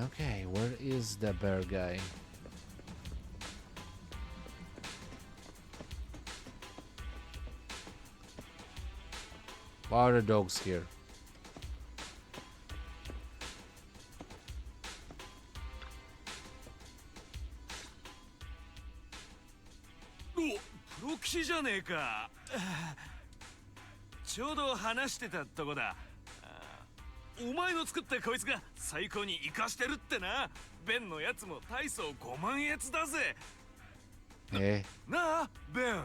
Okay, where is the bear guy? Why are the dogs here? プロ棋士じゃねえか。ちょうど話してたとこだ。お前の作ったこいつが最高に活かしてるってな。ベンのやつも大層5万円だぜ。なあ、ベン。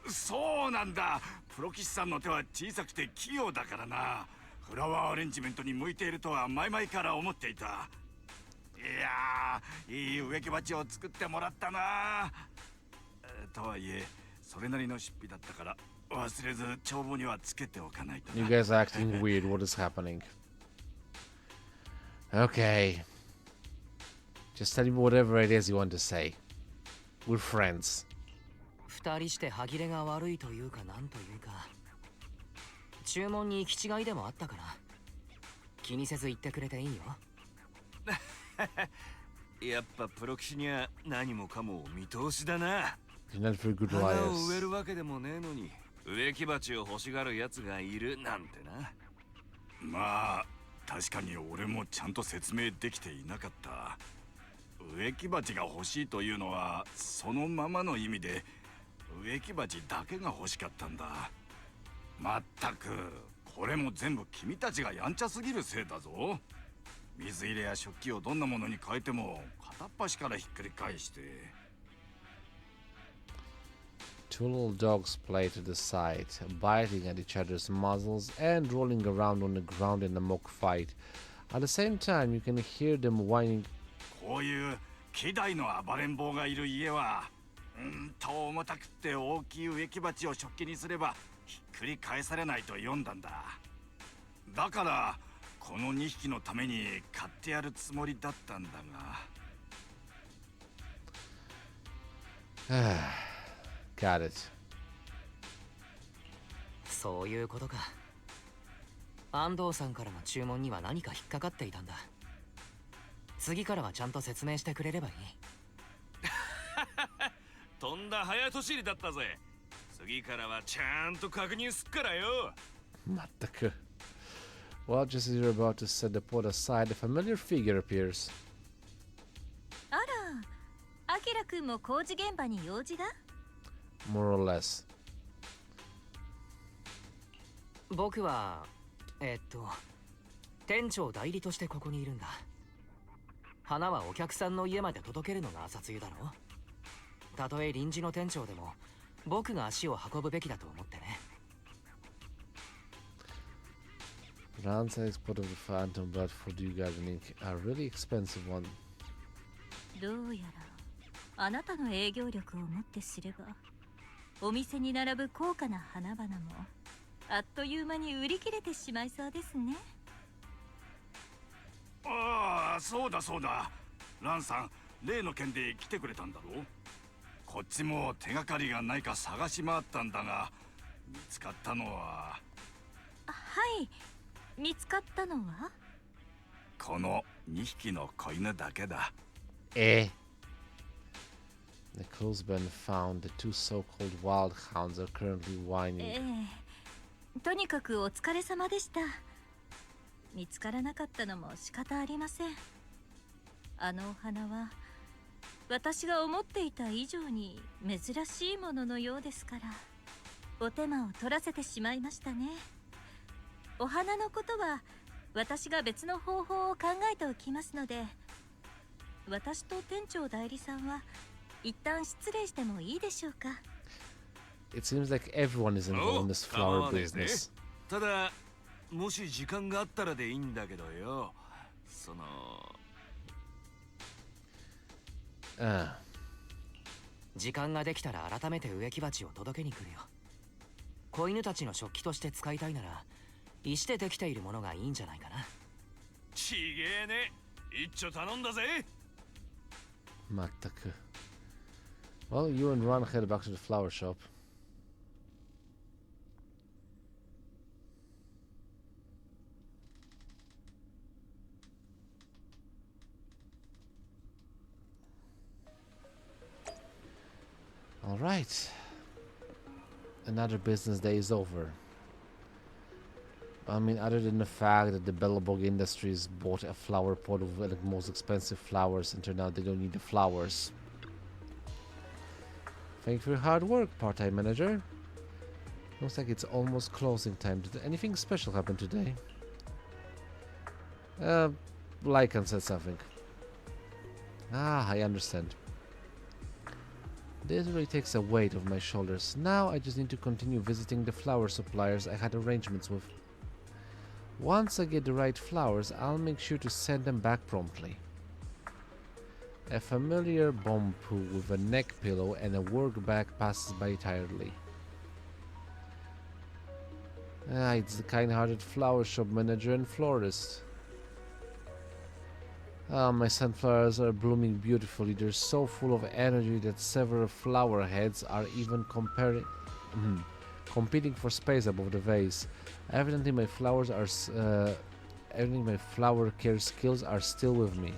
そうなんだ。プロ棋士さんの手は小さくて器用だからな。フラワーアレンジメントに向いているとは前々から思っていた。いやー、いい植木鉢を作ってもらったな。とはいえ、それなりの出費だったから忘れず帳簿にはつけておかないとな。 You guys are acting weird. What is happening? Okay. Just tell me whatever it is you want to say. We're friends. 二人して歯切れが悪いというかなんというか、注文に行き違いでもあったから気にせず言ってくれていいよ。やっぱプロ棋士には何もかも見通しだな。 You're not very good 花を liars. 植えるわけでもねえのに植木鉢を欲しがるやつがいるなんてな。まあ確かに俺もちゃんと説明できていなかった。植木鉢が欲しいというのはそのままの意味で植木鉢だけが欲しかったんだ。まったくこれも全部君たちがやんちゃすぎるせいだぞ。水入れや食器をどんなものに変えても片っ端からひっくり返して。 Two little dogs play to the side, biting at each other's muzzles and rolling around on the ground in a mock fight. At the same time, you can hear them whining. こういう希代の暴れん坊がいる家は重たくて大きい植木鉢を食器にすればひっくり返されないと読んだんだ。だからこの2匹のために買ってやるつもりだったんだが。Got it. そういうことか。安藤さんからの注文には何か引っかかっていたんだ。次からはちゃんと説明してくれればいい。とんだ早とちりだったぜ。次からはちゃんと確認すっからよ。まったく。Well, just as you're about to set the pot aside, a familiar figure appears. あら、アキラくんも工事現場に用事が？ More or less. 僕は店長代理としてここにいるんだ。花はお客さんの家まで届けるのが朝露だろ。たとえ臨時の店長でも僕が足を運ぶべきだと思ってね。Round size pot of the phantom blood for dew gardening, a really expensive one. どうやらあなたの営業力をもってすればお店に並ぶ高価な花々もあっという間に売り切れてしまいそうですね。ああ、そうだそうだ。ランさん、例の件で来てくれたんだろう。こっちも手がかりがないか探し回ったんだが、見つかったのは。はい、見つかったのはこの2匹の子犬だけだ。The clues been found. The two so-called wild hounds are currently whining. とにかくお疲れ様でした。見つからなかったのも仕方ありません。あのお花は私が思っていた以上に珍しいもののようですからお手間を取らせてしまいましたね。お花のことは私が別の方法を考えておきますので、私と店長代理さんは一旦失礼してもいいでしょうか。 It seems like everyone is involved in this flower business. ただもし時間があったらでいいんだけどよ。その時間ができたら改めて植木鉢を届けに来るよ。子犬たちの食器として使いたいなら石でできているものがいいんじゃないかな。ちげえね。一丁頼んだぜ。まったく。Well, you and Ron head back to the flower shop. Alright. Another business day is over. I mean, other than the fact that the Bellabog Industries bought a flower pot of the most expensive flowers and turned out they don't need the flowers. Thank you for your hard work, part-time manager. Looks like it's almost closing time. Did anything special happen today? Lycan said something. Ah, I understand. This really takes a weight off my shoulders. Now I just need to continue visiting the flower suppliers I had arrangements with. Once I get the right flowers, I'll make sure to send them back promptly. A familiar bomb poo with a neck pillow and a work bag passes by tiredly. Ah, it's the kind-hearted flower shop manager and florist. Ah, my sunflowers are blooming beautifully. They're so full of energy that several flower heads are even competing for space above the vase. Evidently, my flower care skills are still with me.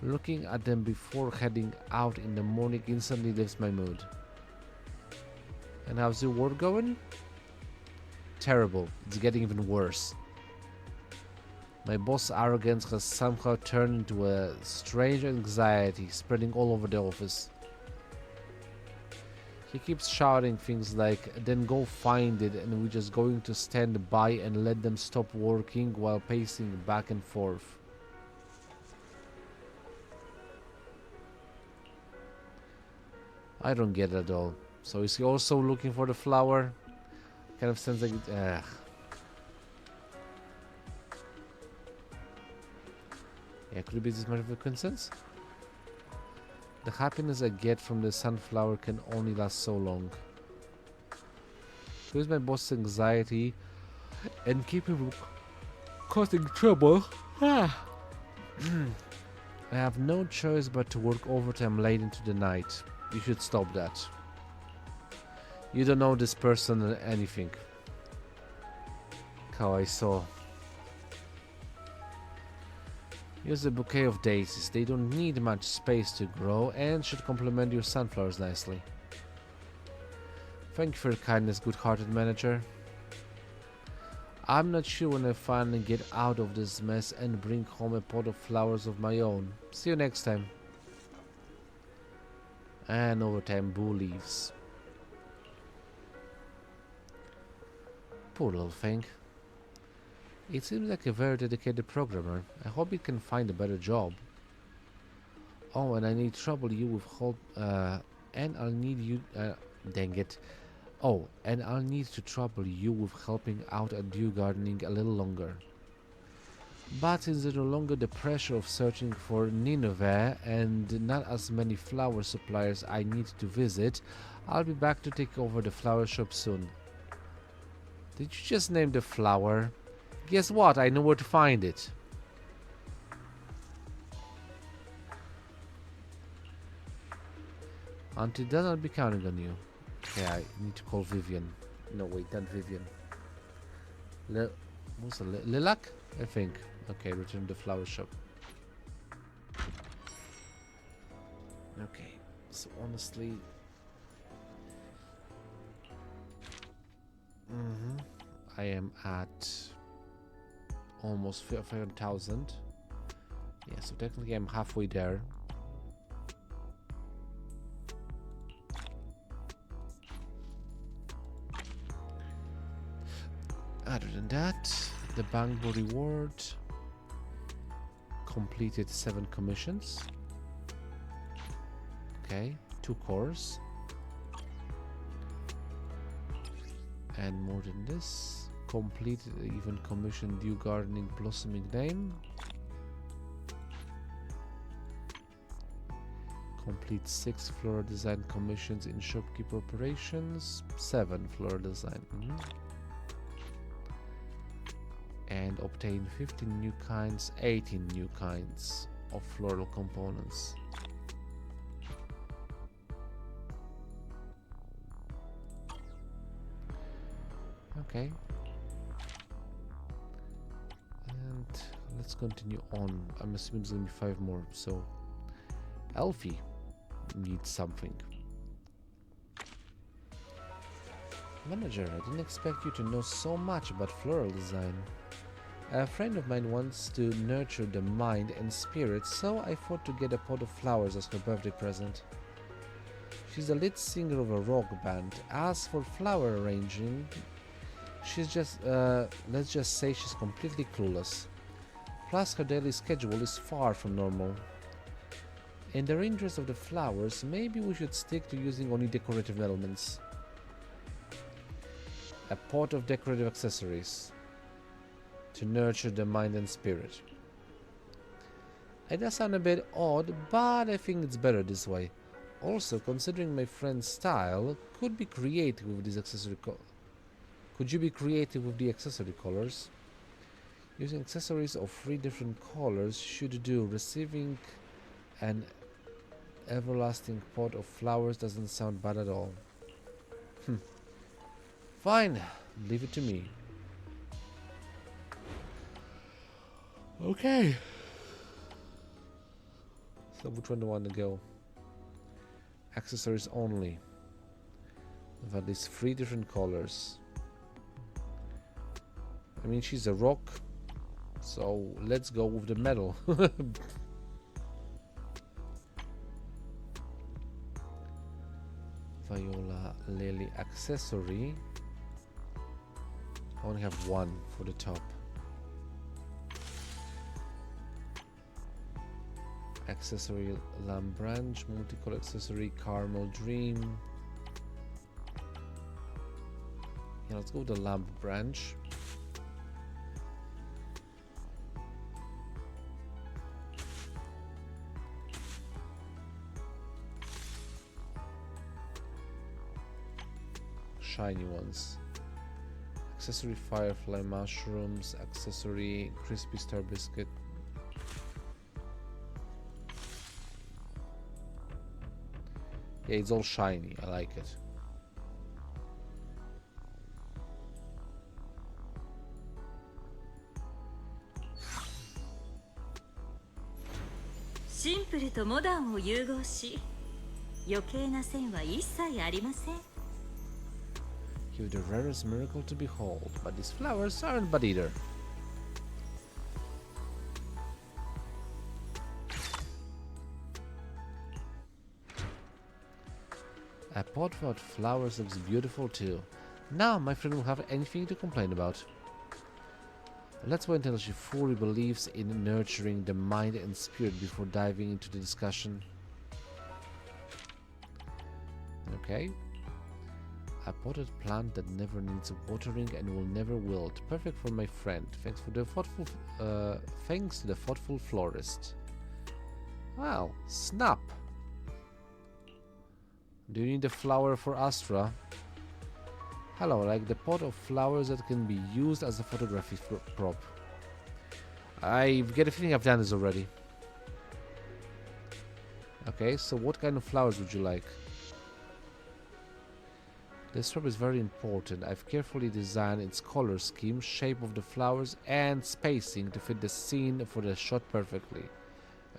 Looking at them before heading out in the morning instantly lifts my mood. And how's your work going? Terrible. It's getting even worse. My boss' arrogance has somehow turned into a strange anxiety spreading all over the office. He keeps shouting things like, then go find it, and we're just going to stand by and let them stop working while pacing back and forth. I don't get it at all. So is he also looking for the flower? Kind of sounds like it. Yeah, could it be this much of a coincidence? The happiness I get from the sunflower can only last so long. Here's my boss's anxiety and keep him from causing trouble. I have no choice but to work overtime late into the night. You should stop that. You don't know this person or anything. How I saw. Here's a bouquet of daisies. They don't need much space to grow and should complement your sunflowers nicely. Thank you for your kindness, good-hearted manager. I'm not sure when I finally get out of this mess and bring home a pot of flowers of my own. See you next time. And over time, Boo leaves. Poor little thing. It seems like a very dedicated programmer. I hope he can find a better job. Oh, and I need trouble you with help. And I'll need you. Dang it. Oh, and I'll need to trouble you with helping out at Dew Gardening a little longer. But since there's no longer the pressure of searching for Nineveh and not as many flower suppliers I need to visit, I'll be back to take over the flower shop soon. Did you just name the flower? Guess what? I know where to find it. Until then, I'll be counting on you. Okay, I need to call Vivian. No, wait, not Vivian. What's the Lilac? I think. Okay, return to the flower shop. Okay, so honestly... I am at almost 500,000. Yeah, so technically I'm halfway there. Other than that, the Bangbo reward completed 7 commissions. Okay, 2 cores. And more than this, completed even commissioned Dew Gardening Blossoming Name. Complete 6 floral design commissions in shopkeeper operations, 7 floral design. And obtain 15 new kinds, 18 new kinds of floral components. Okay. And let's continue on. I'm assuming there's gonna be 5 more. So, Elfie needs something. Manager, I didn't expect you to know so much about floral design. A friend of mine wants to nurture the mind and spirit, so I thought to get a pot of flowers as her birthday present. She's the lead singer of a rock band. As for flower arranging, she's just, let's just say she's completely clueless. Plus, her daily schedule is far from normal. In the interest of the flowers, maybe we should stick to using only decorative elements. A pot of decorative accessories to nurture the mind and spirit. It does sound a bit odd, but I think it's better this way. Also, considering my friend's style, could you be creative with the accessory colors? Using accessories of 3 different colors should do. Receiving an everlasting pot of flowers doesn't sound bad at all. Fine, leave it to me. Okay. So which one do I want to go? Accessories only. With at least 3 different colors. I mean, she's a rock, so let's go with the metal. Viola Lily accessory. I only have 1 for the top. Accessory lamb branch, multicolor accessory caramel dream. Yeah, let's go with the lamp branch. Shiny ones. Accessory firefly mushrooms, accessory crispy star biscuit. Yeah, it's all shiny. I like it. Simple とモダンを融合し、余計な線は一切ありません。You're the rarest miracle to behold, but these flowers aren't bad either. A pot without flowers looks beautiful too. Now my friend will have anything to complain about. Let's wait until she fully believes in nurturing the mind and spirit before diving into the discussion. Okay. A potted plant that never needs watering and will never wilt. Perfect for my friend. Thanks to the thoughtful florist. Well, snap. Do you need a flower for Astra? Hello, like the pot of flowers that can be used as a photography prop. I get a feeling I've done this already. Okay, so what kind of flowers would you like? This prop is very important. I've carefully designed its color scheme, shape of the flowers, and spacing to fit the scene for the shot perfectly.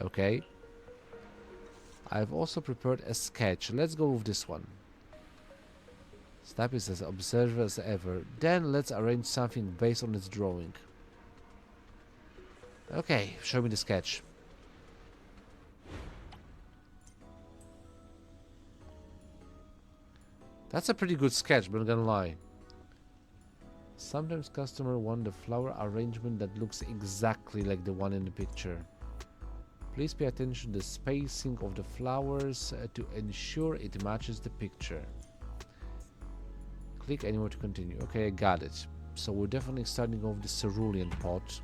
Okay. I've also prepared a sketch. Let's go with this one. Snap is as observant as ever. Then let's arrange something based on its drawing. Okay, show me the sketch. That's a pretty good sketch, but I'm not gonna lie. Sometimes customers want the flower arrangement that looks exactly like the one in the picture. Please pay attention to the spacing of the flowers to ensure it matches the picture. Click anywhere to continue. Okay, I got it. So we're definitely starting off the cerulean pot.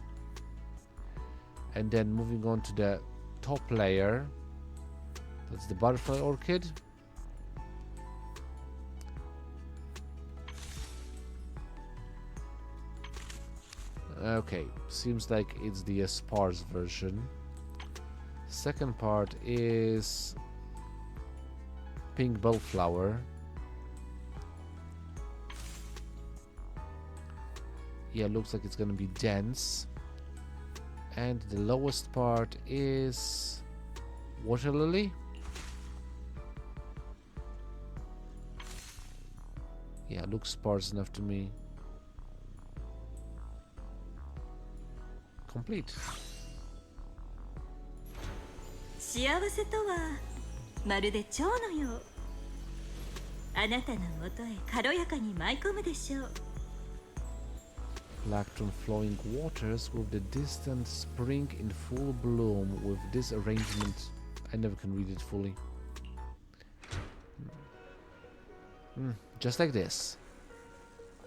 And then moving on to the top layer. That's the butterfly orchid. Okay, seems like it's the sparse version. Second part is pink bellflower. Yeah, looks like it's gonna be dense. And the lowest part is water lily. Yeah, looks sparse enough to me. Complete. 幸せとはまるで蝶のよう。あなたのもとへ軽やかに舞い込むでしょう。Plankton flowing waters with the distant spring in full bloom. With this arrangement, I never can read it fully. Just like this.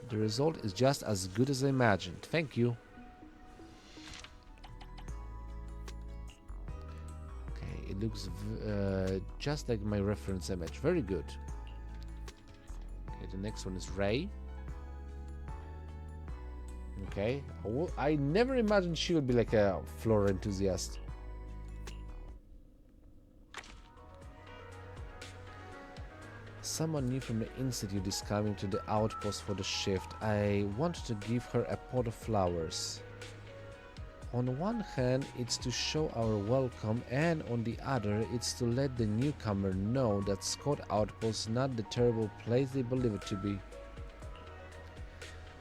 The result is just as good as I imagined. Thank you. Okay, it looks just like my reference image. Very good. Okay, the next one is Ray. Okay, I never imagined she would be like a flora enthusiast. Someone new from the institute is coming to the outpost for the shift. I wanted to give her a pot of flowers. On one hand, it's to show our welcome, and on the other, it's to let the newcomer know that Scott Outpost is not the terrible place they believe it to be.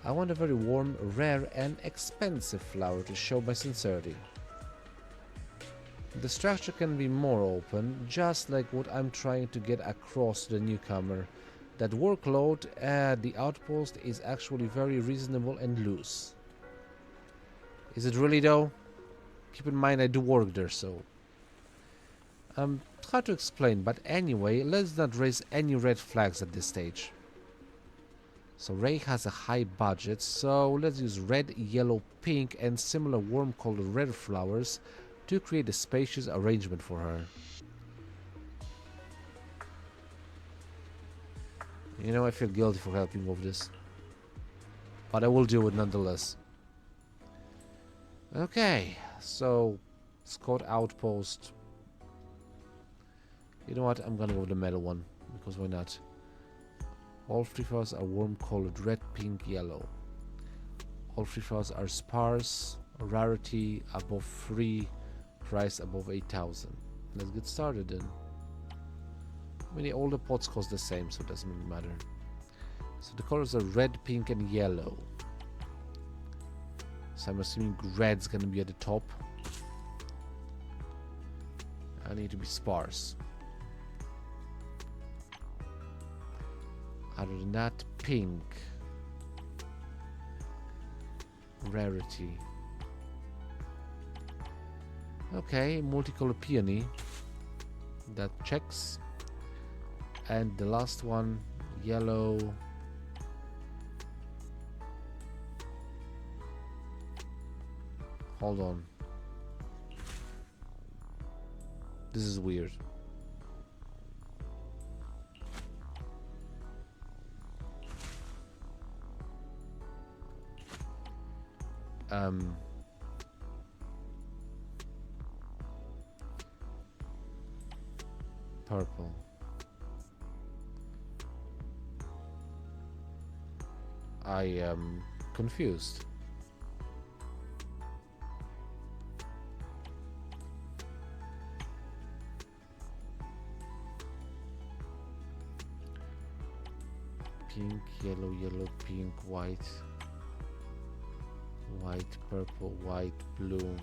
I want a very warm, rare and expensive flower to show my sincerity. The structure can be more open, just like what I'm trying to get across to the newcomer. That workload at the outpost is actually very reasonable and loose. Is it really though? Keep in mind I do work there, so... hard to explain, but anyway, let's not raise any red flags at this stage. So Ray has a high budget, so let's use red, yellow, pink and similar warm colored red flowers to create a spacious arrangement for her. You know, I feel guilty for helping with this, but I will do it nonetheless. Okay, so Scott Outpost. You know what, I'm gonna go with the metal one, because why not? All three flowers are warm colored red, pink, yellow. All three flowers are sparse, rarity above 3, price above 8,000. Let's get started then. I mean, all the pots cost the same, so it doesn't really matter. So the colors are red, pink and yellow. So I'm assuming red's gonna be at the top. I need to be sparse. Other than that, pink. Rarity. Okay, multicolored peony. That checks. And the last one, yellow. Hold on. This is weird. Purple. I am confused. Pink, yellow, yellow, pink, white. White, purple, white, blue.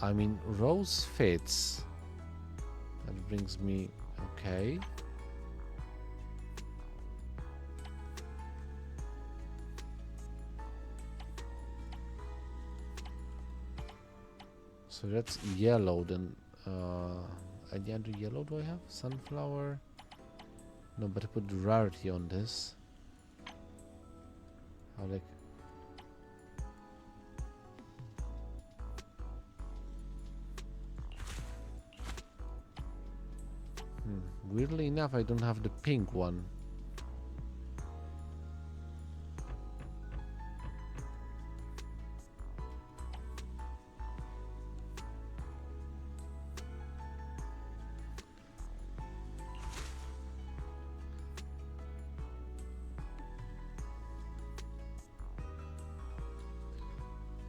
I mean, rose fits. That brings me... okay. So that's yellow then. Any other yellow do I have? Sunflower? No, but I put rarity on this. How like... Weirdly enough, I don't have the pink one.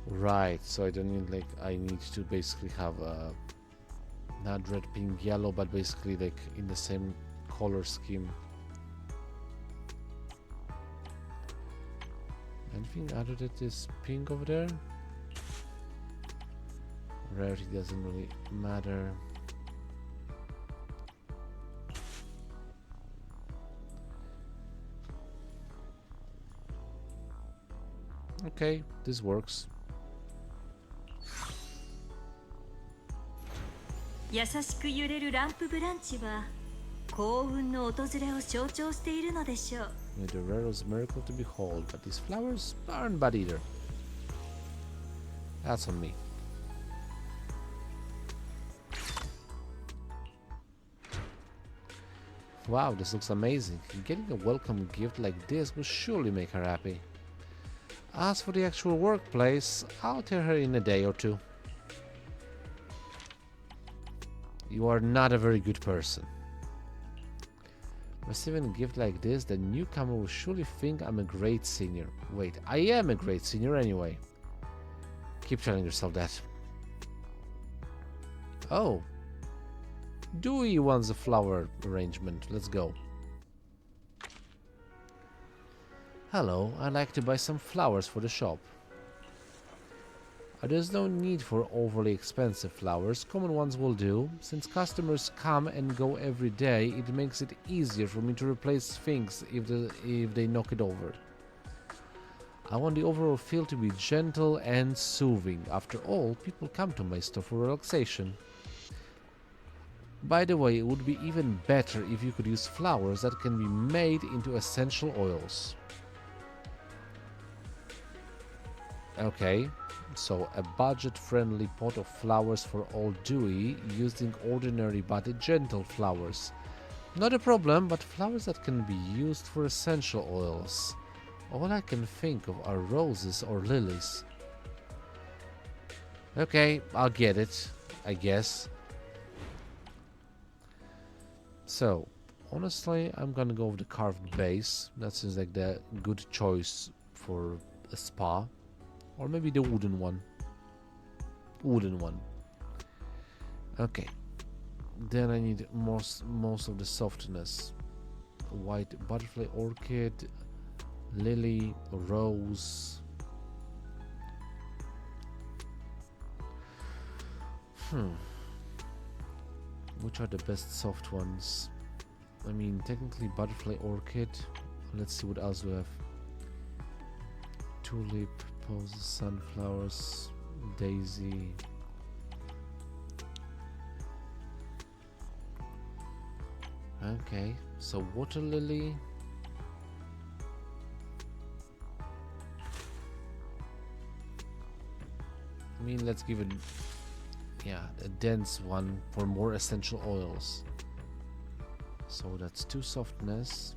Right, so I don't need like... I need to basically have a... not red, pink, yellow, but basically like in the same color scheme. Anything other than this pink over there? Rarity doesn't really matter. Okay, this works. 優しく揺れるランプブランチは幸運の訪れを象徴しているのでしょう。 May the rarest miracle to behold, but these flowers aren't bad either. That's on me. Wow, this looks amazing. Getting a welcome gift like this will surely make her happy. As for the actual workplace, I'll tell her in a day or two. You are not a very good person. Receiving a gift like this, the newcomer will surely think I'm a great senior. Wait, I am a great senior anyway. Keep telling yourself that. Oh. Dewey wants a flower arrangement. Let's go. Hello, I'd like to buy some flowers for the shop. There's no need for overly expensive flowers, common ones will do. Since customers come and go every day, it makes it easier for me to replace things if they knock it over. I want the overall feel to be gentle and soothing. After all, people come to my store for relaxation. By the way, it would be even better if you could use flowers that can be made into essential oils. Okay, so a budget-friendly pot of flowers for old Dewey, using ordinary but gentle flowers. Not a problem, but flowers that can be used for essential oils. All I can think of are roses or lilies. Okay, I'll get it, I guess. So, honestly, I'm gonna go with the carved base. That seems like the good choice for a spa. Or maybe the wooden one. Wooden one. Okay. Then I need most of the softness. White butterfly orchid, lily, rose. Which are the best soft ones? I mean, technically butterfly orchid. Let's see what else we have. Tulip, posies, sunflowers, daisy. Okay, so water lily. I mean, let's give it, yeah, a dense one for more essential oils. So that's 2 softness.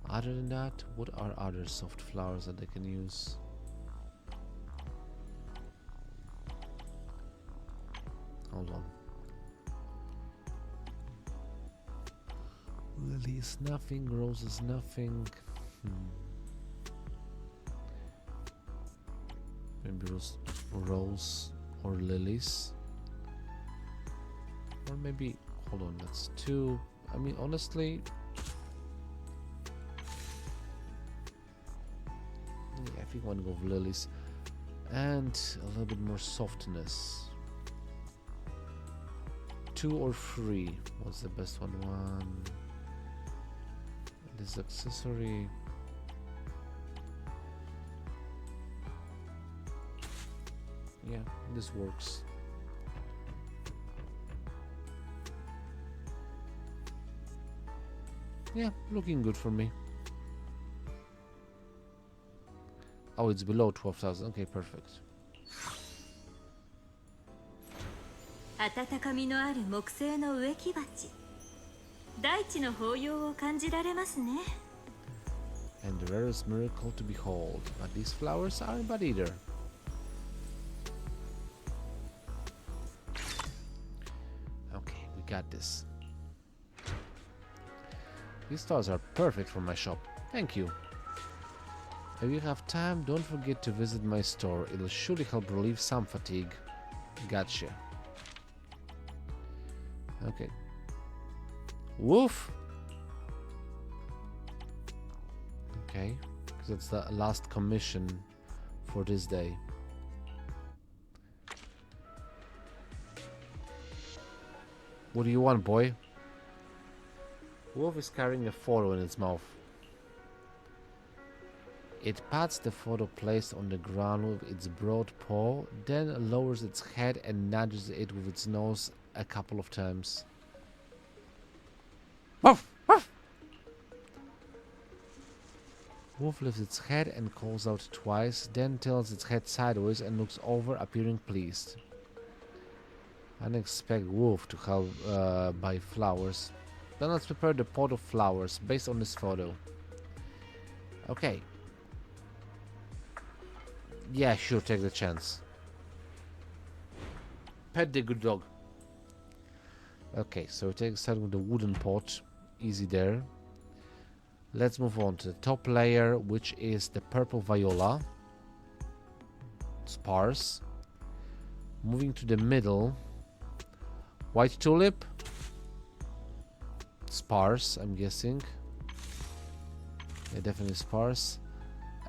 Other than that, what are other soft flowers that I can use? Hold on. Lily is nothing, rose is nothing. Maybe rose or lilies. Or maybe, hold on, that's 2. I mean, honestly, yeah, I think I want to go with lilies. And a little bit more softness. 2 or 3. What's the best one? 1. This accessory. Yeah, this works. Yeah, looking good for me. Oh, it's below 12,000. Okay, perfect. 温かみのある木製の植木鉢。大地の抱擁を感じられますね。And the rarest miracle to behold. But these flowers aren't bad either. Okay, we got this. These stars are perfect for my shop. Thank you. If you have time, don't forget to visit my store. It'll surely help relieve some fatigue. Gotcha. Okay. Woof! Okay, because that's the last commission for this day. What do you want, boy? Wolf is carrying a photo in its mouth. It pats the photo placed on the ground with its broad paw, then lowers its head and nudges it with its nose a couple of times. Woof! Woof! Wolf lifts its head and calls out twice, then tilts its head sideways and looks over, appearing pleased. I didn't expect Wolf to help buy flowers. Then let's prepare the pot of flowers based on this photo. Okay. Yeah, sure, take the chance. Pet the good dog. Okay, so start with the wooden pot. Easy there. Let's move on to the top layer, which is the purple viola. Sparse. Moving to the middle. White tulip. Sparse, I'm guessing. Yeah, definitely sparse.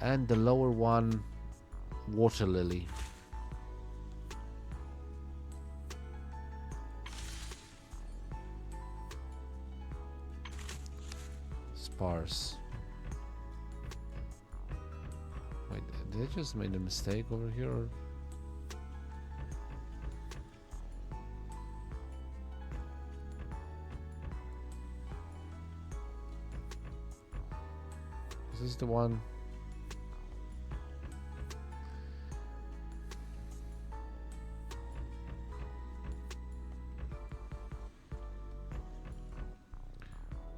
And the lower one, water lily. Sparse. Wait, did I just make a mistake over here? Or? Is this the one?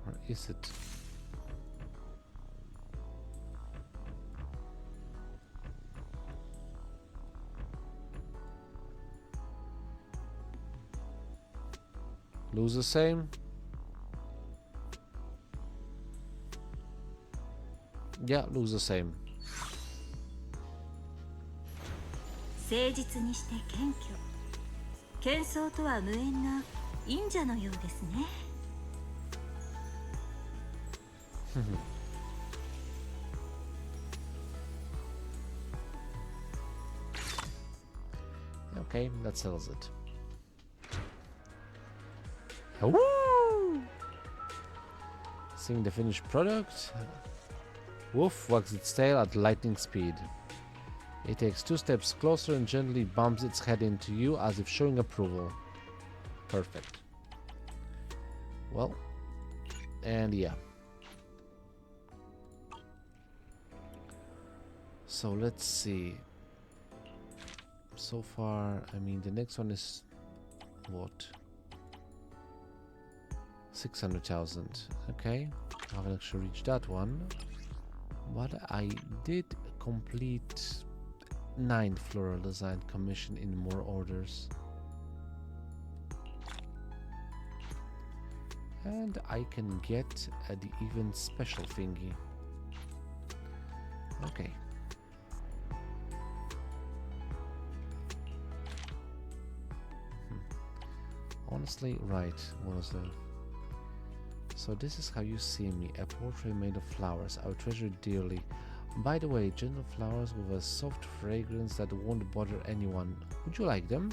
Or is it? Lose the same? Yeah, lose the same. 誠実にして謙虚。謙遜とは無縁な忍者のようですね。Okay, that settles it. Woo! Seeing the finished product, Wolf wags its tail at lightning speed. It takes 2 steps closer and gently bumps its head into you as if showing approval. Perfect. Well, and yeah. So let's see. So far, I mean, the next one is what? 600,000. Okay, I haven't actually reached that one, but I did complete 9 floral design commission in more orders, and I can get the event special thingy. Okay. Honestly, right, what was the... So this is how you see me, a portrait made of flowers. I would treasure it dearly. By the way, gentle flowers with a soft fragrance that won't bother anyone. Would you like them?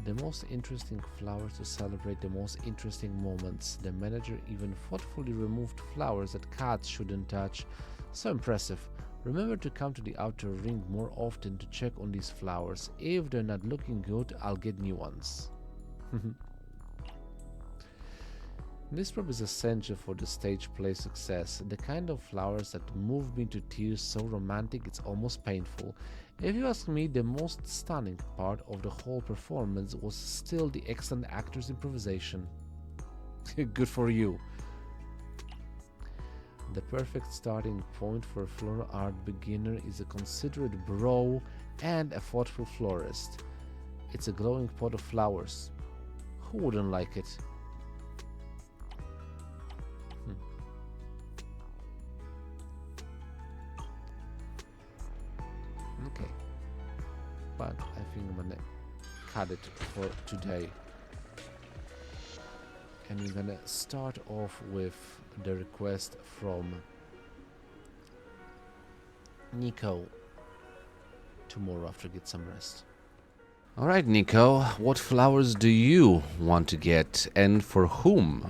The most interesting flowers to celebrate the most interesting moments. The manager even thoughtfully removed flowers that cats shouldn't touch. So impressive. Remember to come to the outer ring more often to check on these flowers. If they're not looking good, I'll get new ones. This prop is essential for the stage play success, the kind of flowers that move me to tears, so romantic it's almost painful. If you ask me, the most stunning part of the whole performance was still the excellent actor's improvisation. Good for you. The perfect starting point for a floral art beginner is a considerate brow and a thoughtful florist. It's a glowing pot of flowers. Who wouldn't like it? Okay, but I think I'm gonna cut it for today, And we're gonna start off with the request from Nico tomorrow after get some rest. Alright, Nico, what flowers do you want to get and for whom?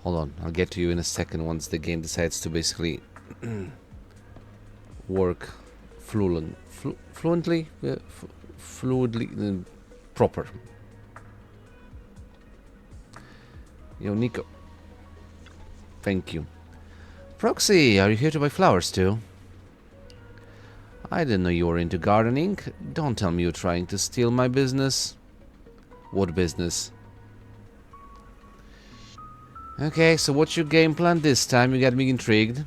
Hold on, I'll get to you in a second once the game decides to basically work fluently, fluidly, proper. Yo, Nico. Thank you. Proxy, are you here to buy flowers too? I didn't know you were into gardening. Don't tell me you're trying to steal my business. What business? Okay, so what's your game plan this time? You got me intrigued.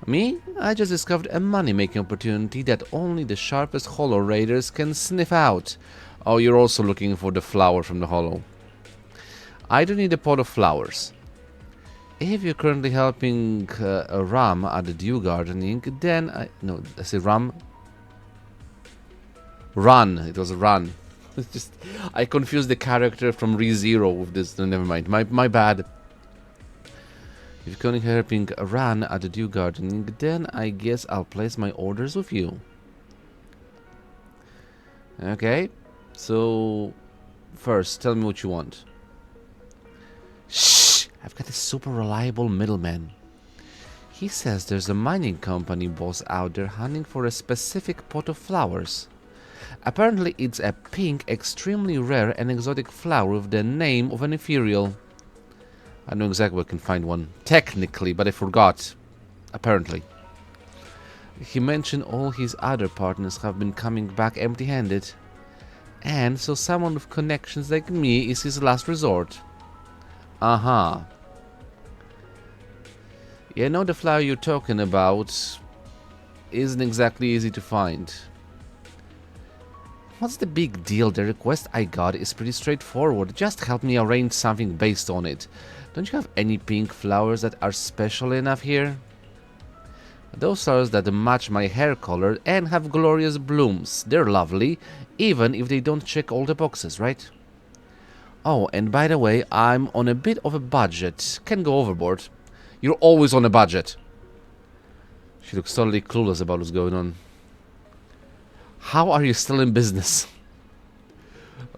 Me? I just discovered a money-making opportunity that only the sharpest hollow raiders can sniff out. Oh, you're also looking for the flower from the hollow. I don't need a pot of flowers. If you're currently helping a Ram at the Dew Gardening, then I say Ram. Run. It was a run. It's just I confused the character from ReZero with this. No, never mind. My bad. If you're currently helping a Ran at the Dew Gardening, then I guess I'll place my orders with you. Okay. So first, tell me what you want. Shh! I've got a super reliable middleman. He says there's a mining company boss out there hunting for a specific pot of flowers. Apparently it's a pink, extremely rare and exotic flower with the name of an ethereal. I know exactly where I can find one. Technically, but I forgot. Apparently. He mentioned all his other partners have been coming back empty-handed. And so someone with connections like me is his last resort. Uh-huh. You know the flower you're talking about isn't exactly easy to find. What's the big deal? The request I got is pretty straightforward. Just help me arrange something based on it. Don't you have any pink flowers that are special enough here? Those flowers that match my hair color and have glorious blooms. They're lovely, even if they don't check all the boxes, right? Oh, and by the way, I'm on a bit of a budget. Can go overboard. You're always on a budget. She looks totally clueless about what's going on. How are you still in business?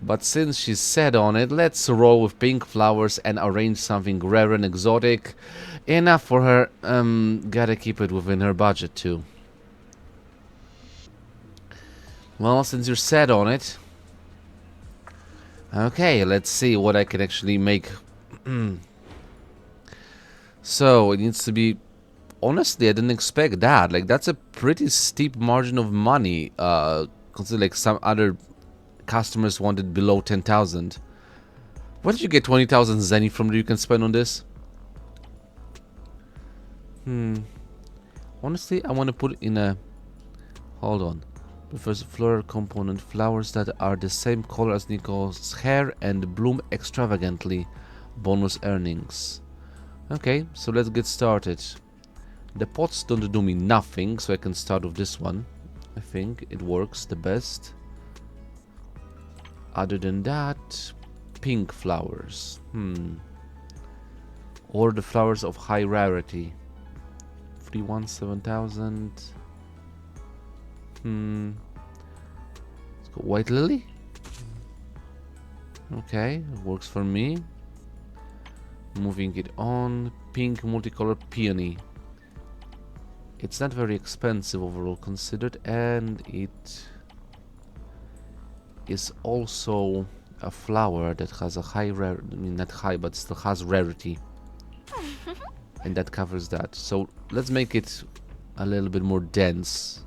But since she's set on it, let's roll with pink flowers and arrange something rare and exotic. Enough for her. Gotta keep it within her budget too. Well, since you're set on it... Okay, let's see what I can actually make. So, it needs to be... Honestly, I didn't expect that. Like, that's a pretty steep margin of money. Consider like some other customers wanted below 10,000. Where did you get 20,000 zenny from that you can spend on this? Honestly, I want to put in a... Hold on. The first floral component. Flowers that are the same color as Nico's hair and bloom extravagantly. Bonus earnings. Okay, so let's get started. The pots don't do me nothing, so I can start with this one. I think it works the best. Other than that, pink flowers. Or the flowers of high rarity. 317,000. Let's go white lily. Okay, works for me. Moving it on. Pink multicolored peony. It's not very expensive overall considered, and it is also a flower that has a high rare, I mean not high, but still has rarity. And that covers that. So let's make it a little bit more dense.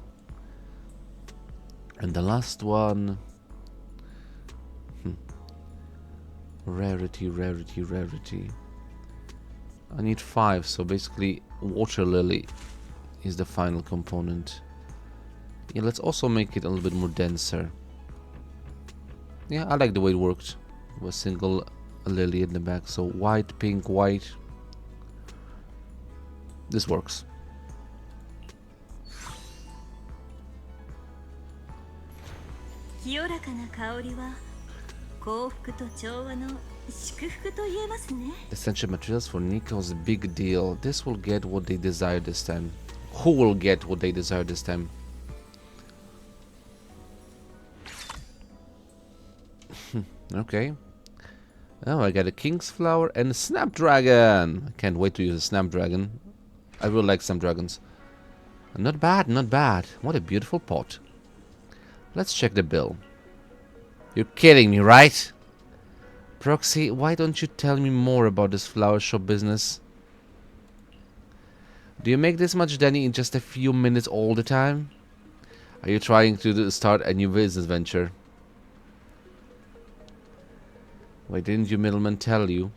And the last one... Rarity, rarity, rarity. I need 5, so basically water lily is the final component. Yeah, let's also make it a little bit more denser. Yeah, I like the way it worked. With a single lily in the back. So white, pink, white. This works. 幸福と調和の祝福と言えますね。 Essential materials for Nico's big deal. This will get what they desire this time. Who will get what they desire this time? Okay. Oh, I got a king's flower and a snapdragon. I can't wait to use a snapdragon. I really like snapdragons. Not bad, not bad. What a beautiful pot. Let's check the bill. You're kidding me, right? Proxy, why don't you tell me more about this flower shop business? Do you make this much money in just a few minutes all the time? Are you trying to start a new business venture? Why didn't your middleman tell you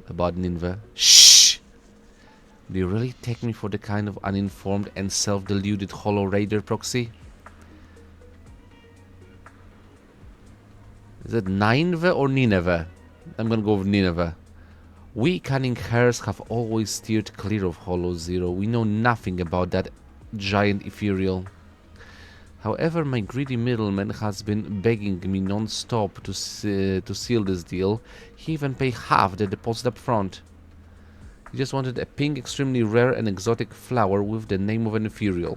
about Nineveh? Shh! Do you really take me for the kind of uninformed and self-deluded hollow raider, Proxy? Is it Nineveh or Nineveh? I'm gonna go with Nineveh. We cunning hares have always steered clear of Hollow Zero. We know nothing about that giant ethereal. However, my greedy middleman has been begging me non-stop to seal this deal. He even paid half the deposit up front. He just wanted a pink, extremely rare and exotic flower with the name of an ethereal.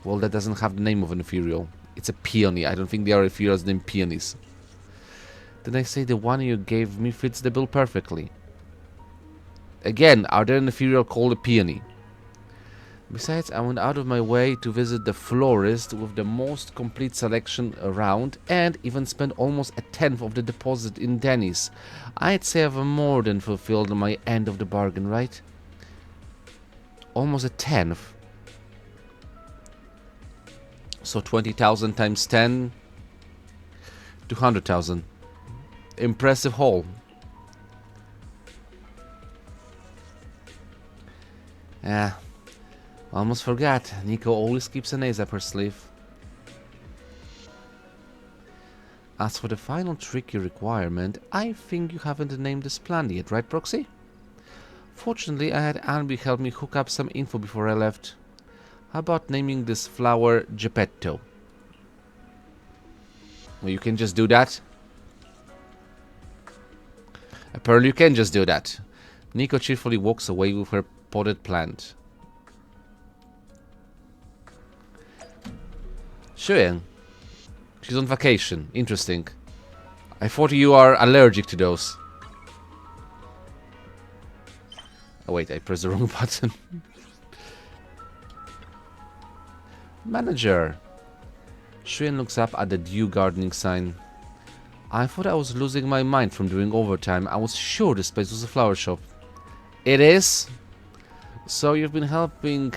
Well, that doesn't have the name of an ethereal. It's a peony. I don't think there are ethereals named peonies. Then I say the one you gave me fits the bill perfectly. Again, are there an ethereal called a peony? Besides, I went out of my way to visit the florist with the most complete selection around and even spent almost a tenth of the deposit in Denny's. I'd say I've more than fulfilled my end of the bargain, right? Almost a tenth. So 20,000 times 10, 200,000. Impressive haul. Yeah. Almost forgot. Nico always keeps an ace up her sleeve. As for the final tricky requirement, I think you haven't named this plan yet, right, Proxy? Fortunately, I had Anby help me hook up some info before I left. How about naming this flower Geppetto? Well, you can just do that. Apparently you can just do that. Nico cheerfully walks away with her potted plant. Shuyen. She's on vacation. Interesting. I thought you are allergic to those. Oh wait, I pressed the wrong button. Manager. Shuyen looks up at the dew gardening sign. I thought I was losing my mind from doing overtime. I was sure this place was a flower shop. It is? So you've been helping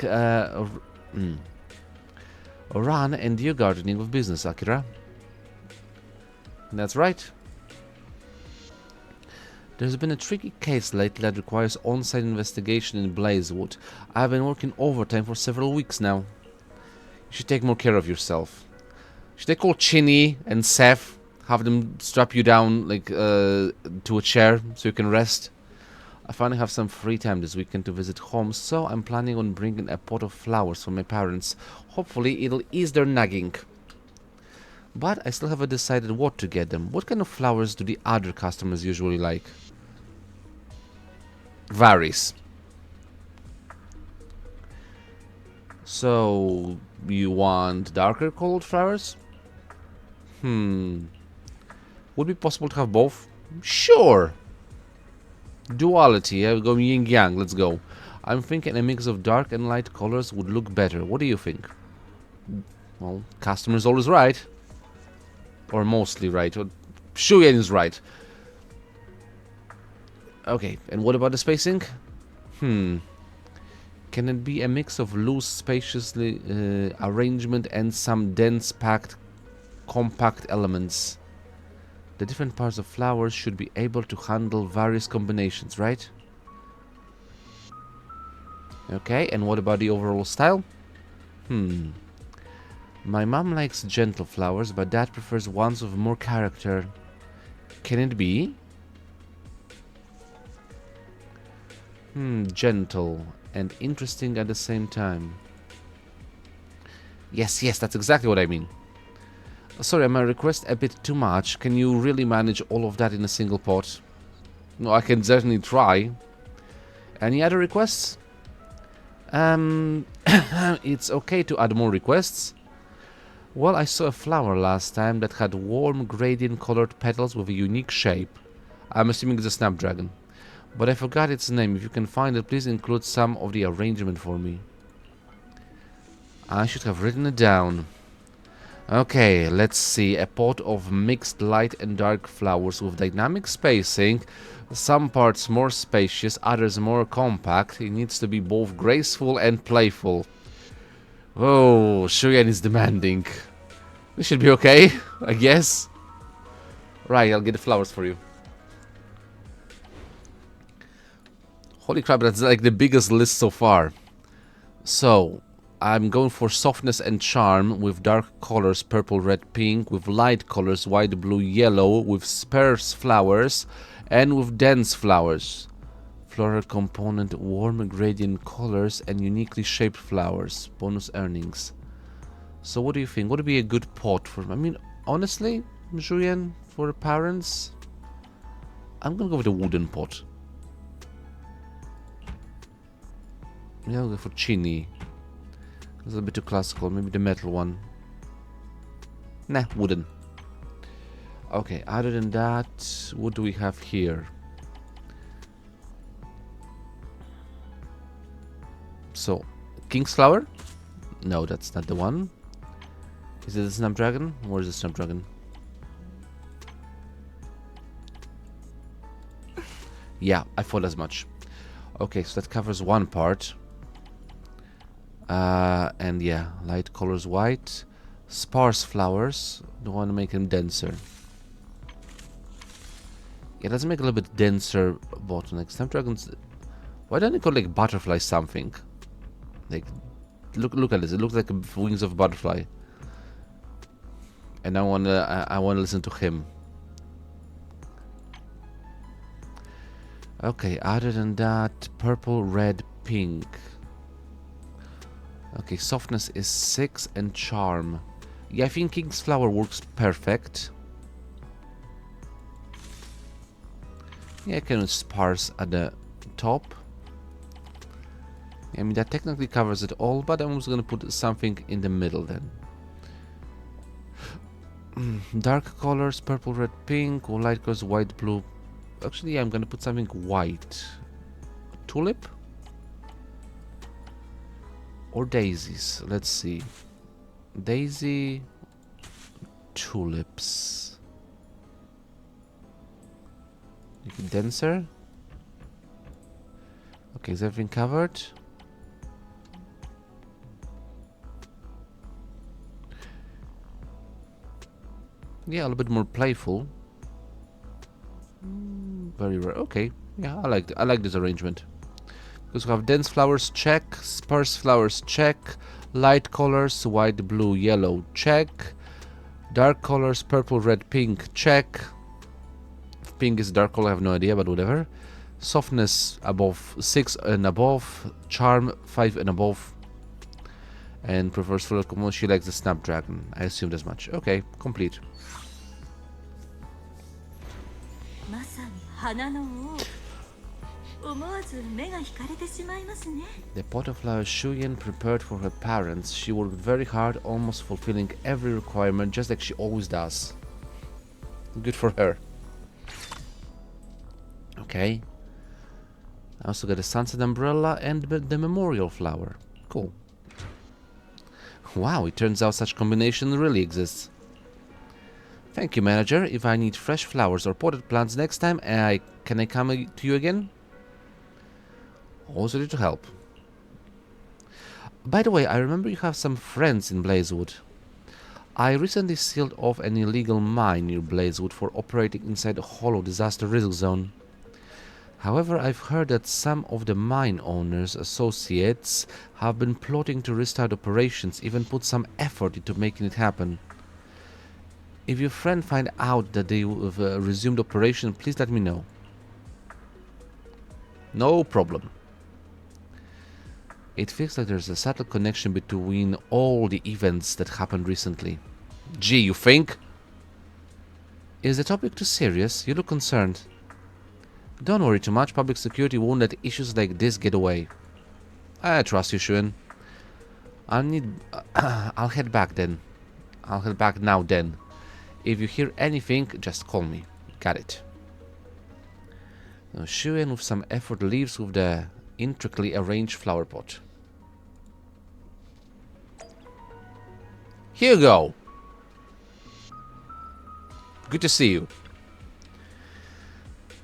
Oran and dew gardening with business, Akira? That's right. There's been a tricky case lately that requires on-site investigation in Blazewood. I've been working overtime for several weeks now. You should take more care of yourself. Should I call Chinny and Seth? Have them strap you down like to a chair so you can rest? I finally have some free time this weekend to visit home, so I'm planning on bringing a pot of flowers for my parents. Hopefully it'll ease their nagging. But I still haven't decided what to get them. What kind of flowers do the other customers usually like? Varies. So, you want darker colored flowers? Would it be possible to have both? Sure! Duality, yeah, go yin-yang, let's go. I'm thinking a mix of dark and light colors would look better. What do you think? Well, customer's always right. Or mostly right. Or Shuyen is right. Okay, and what about the spacing? Can it be a mix of loose, spaciously arrangement and some dense, packed, compact elements? The different parts of flowers should be able to handle various combinations, right? Okay, and what about the overall style? My mom likes gentle flowers, but Dad prefers ones with more character. Can it be? Gentle and interesting at the same time. Yes, that's exactly what I mean. Sorry, am I request a bit too much? Can you really manage all of that in a single pot? No, I can certainly try. Any other requests? It's okay to add more requests. Well, I saw a flower last time that had warm gradient colored petals with a unique shape. I'm assuming it's a snapdragon. But I forgot its name. If you can find it, please include some of the arrangement for me. I should have written it down. Okay, let's see. A pot of mixed light and dark flowers with dynamic spacing. Some parts more spacious, others more compact. It needs to be both graceful and playful. Oh, Shuyan is demanding. This should be okay, I guess. Right, I'll get the flowers for you. Holy crap, that's like the biggest list so far. So, I'm going for softness and charm with dark colors, purple, red, pink, with light colors, white, blue, yellow, with sparse flowers, and with dense flowers. Floral component, warm gradient colors, and uniquely shaped flowers. Bonus earnings. So what do you think? What would be a good pot for... I mean, honestly, Julian, for the parents, I'm gonna go with a wooden pot. Yeah, I'll go for chini. It's a little bit too classical. Maybe the metal one. Nah, wooden. Okay, other than that, what do we have here? So, King's Flower? No, that's not the one. Is it the Snapdragon? Where is the Snapdragon? Yeah, I thought as much. Okay, so that covers one part. And yeah, light colors white. Sparse flowers. Don't want to make them denser. Yeah, let's make a little bit denser bottleneck. Snapdragons. Why don't they call like butterfly something? Like, look at this. It looks like wings of a butterfly. And I wanna listen to him. Okay, other than that, purple, red, pink. Okay, softness is 6 and charm. Yeah, I think King's Flower works perfect. Yeah, kind of sparse at the top. I mean, that technically covers it all, but I'm just gonna put something in the middle then. Dark colors, purple, red, pink, or light colors, white, blue. Actually, yeah, I'm gonna put something white. Tulip? Or daisies? Let's see. Daisy, tulips. Make it denser. Okay, is everything covered? Yeah, a little bit more playful. Very rare. Okay, yeah, I like this arrangement. Because we have dense flowers, check. Sparse flowers, check. Light colors, white, blue, yellow, check. Dark colors, purple, red, pink, check. If pink is dark color, I have no idea, but whatever. Softness above 6 and above. Charm 5 and above. And prefers floral component. She likes the Snapdragon. I assumed as much. Okay, complete. The pot of flowers Shuyen prepared for her parents. She worked very hard, almost fulfilling every requirement, just like she always does. Good for her. Okay. I also got a sunset umbrella and the memorial flower. Cool. Wow, it turns out such combination really exists. Thank you, manager. If I need fresh flowers or potted plants next time, can I come to you again? Always ready to help. By the way, I remember you have some friends in Blazewood. I recently sealed off an illegal mine near Blazewood for operating inside a hollow disaster risk zone. However, I've heard that some of the mine owners' associates have been plotting to restart operations, even put some effort into making it happen. If your friend find out that they have resumed operation, please let me know. No problem. It feels like there's a subtle connection between all the events that happened recently. Gee, you think? Is the topic too serious? You look concerned. Don't worry too much. Public security won't let issues like this get away. I trust you, Shuen. I'll head back then. I'll head back now then. If you hear anything, just call me. Got it. Now, Shuen with some effort leaves with the intricately arranged flower pot. Hugo! Good to see you.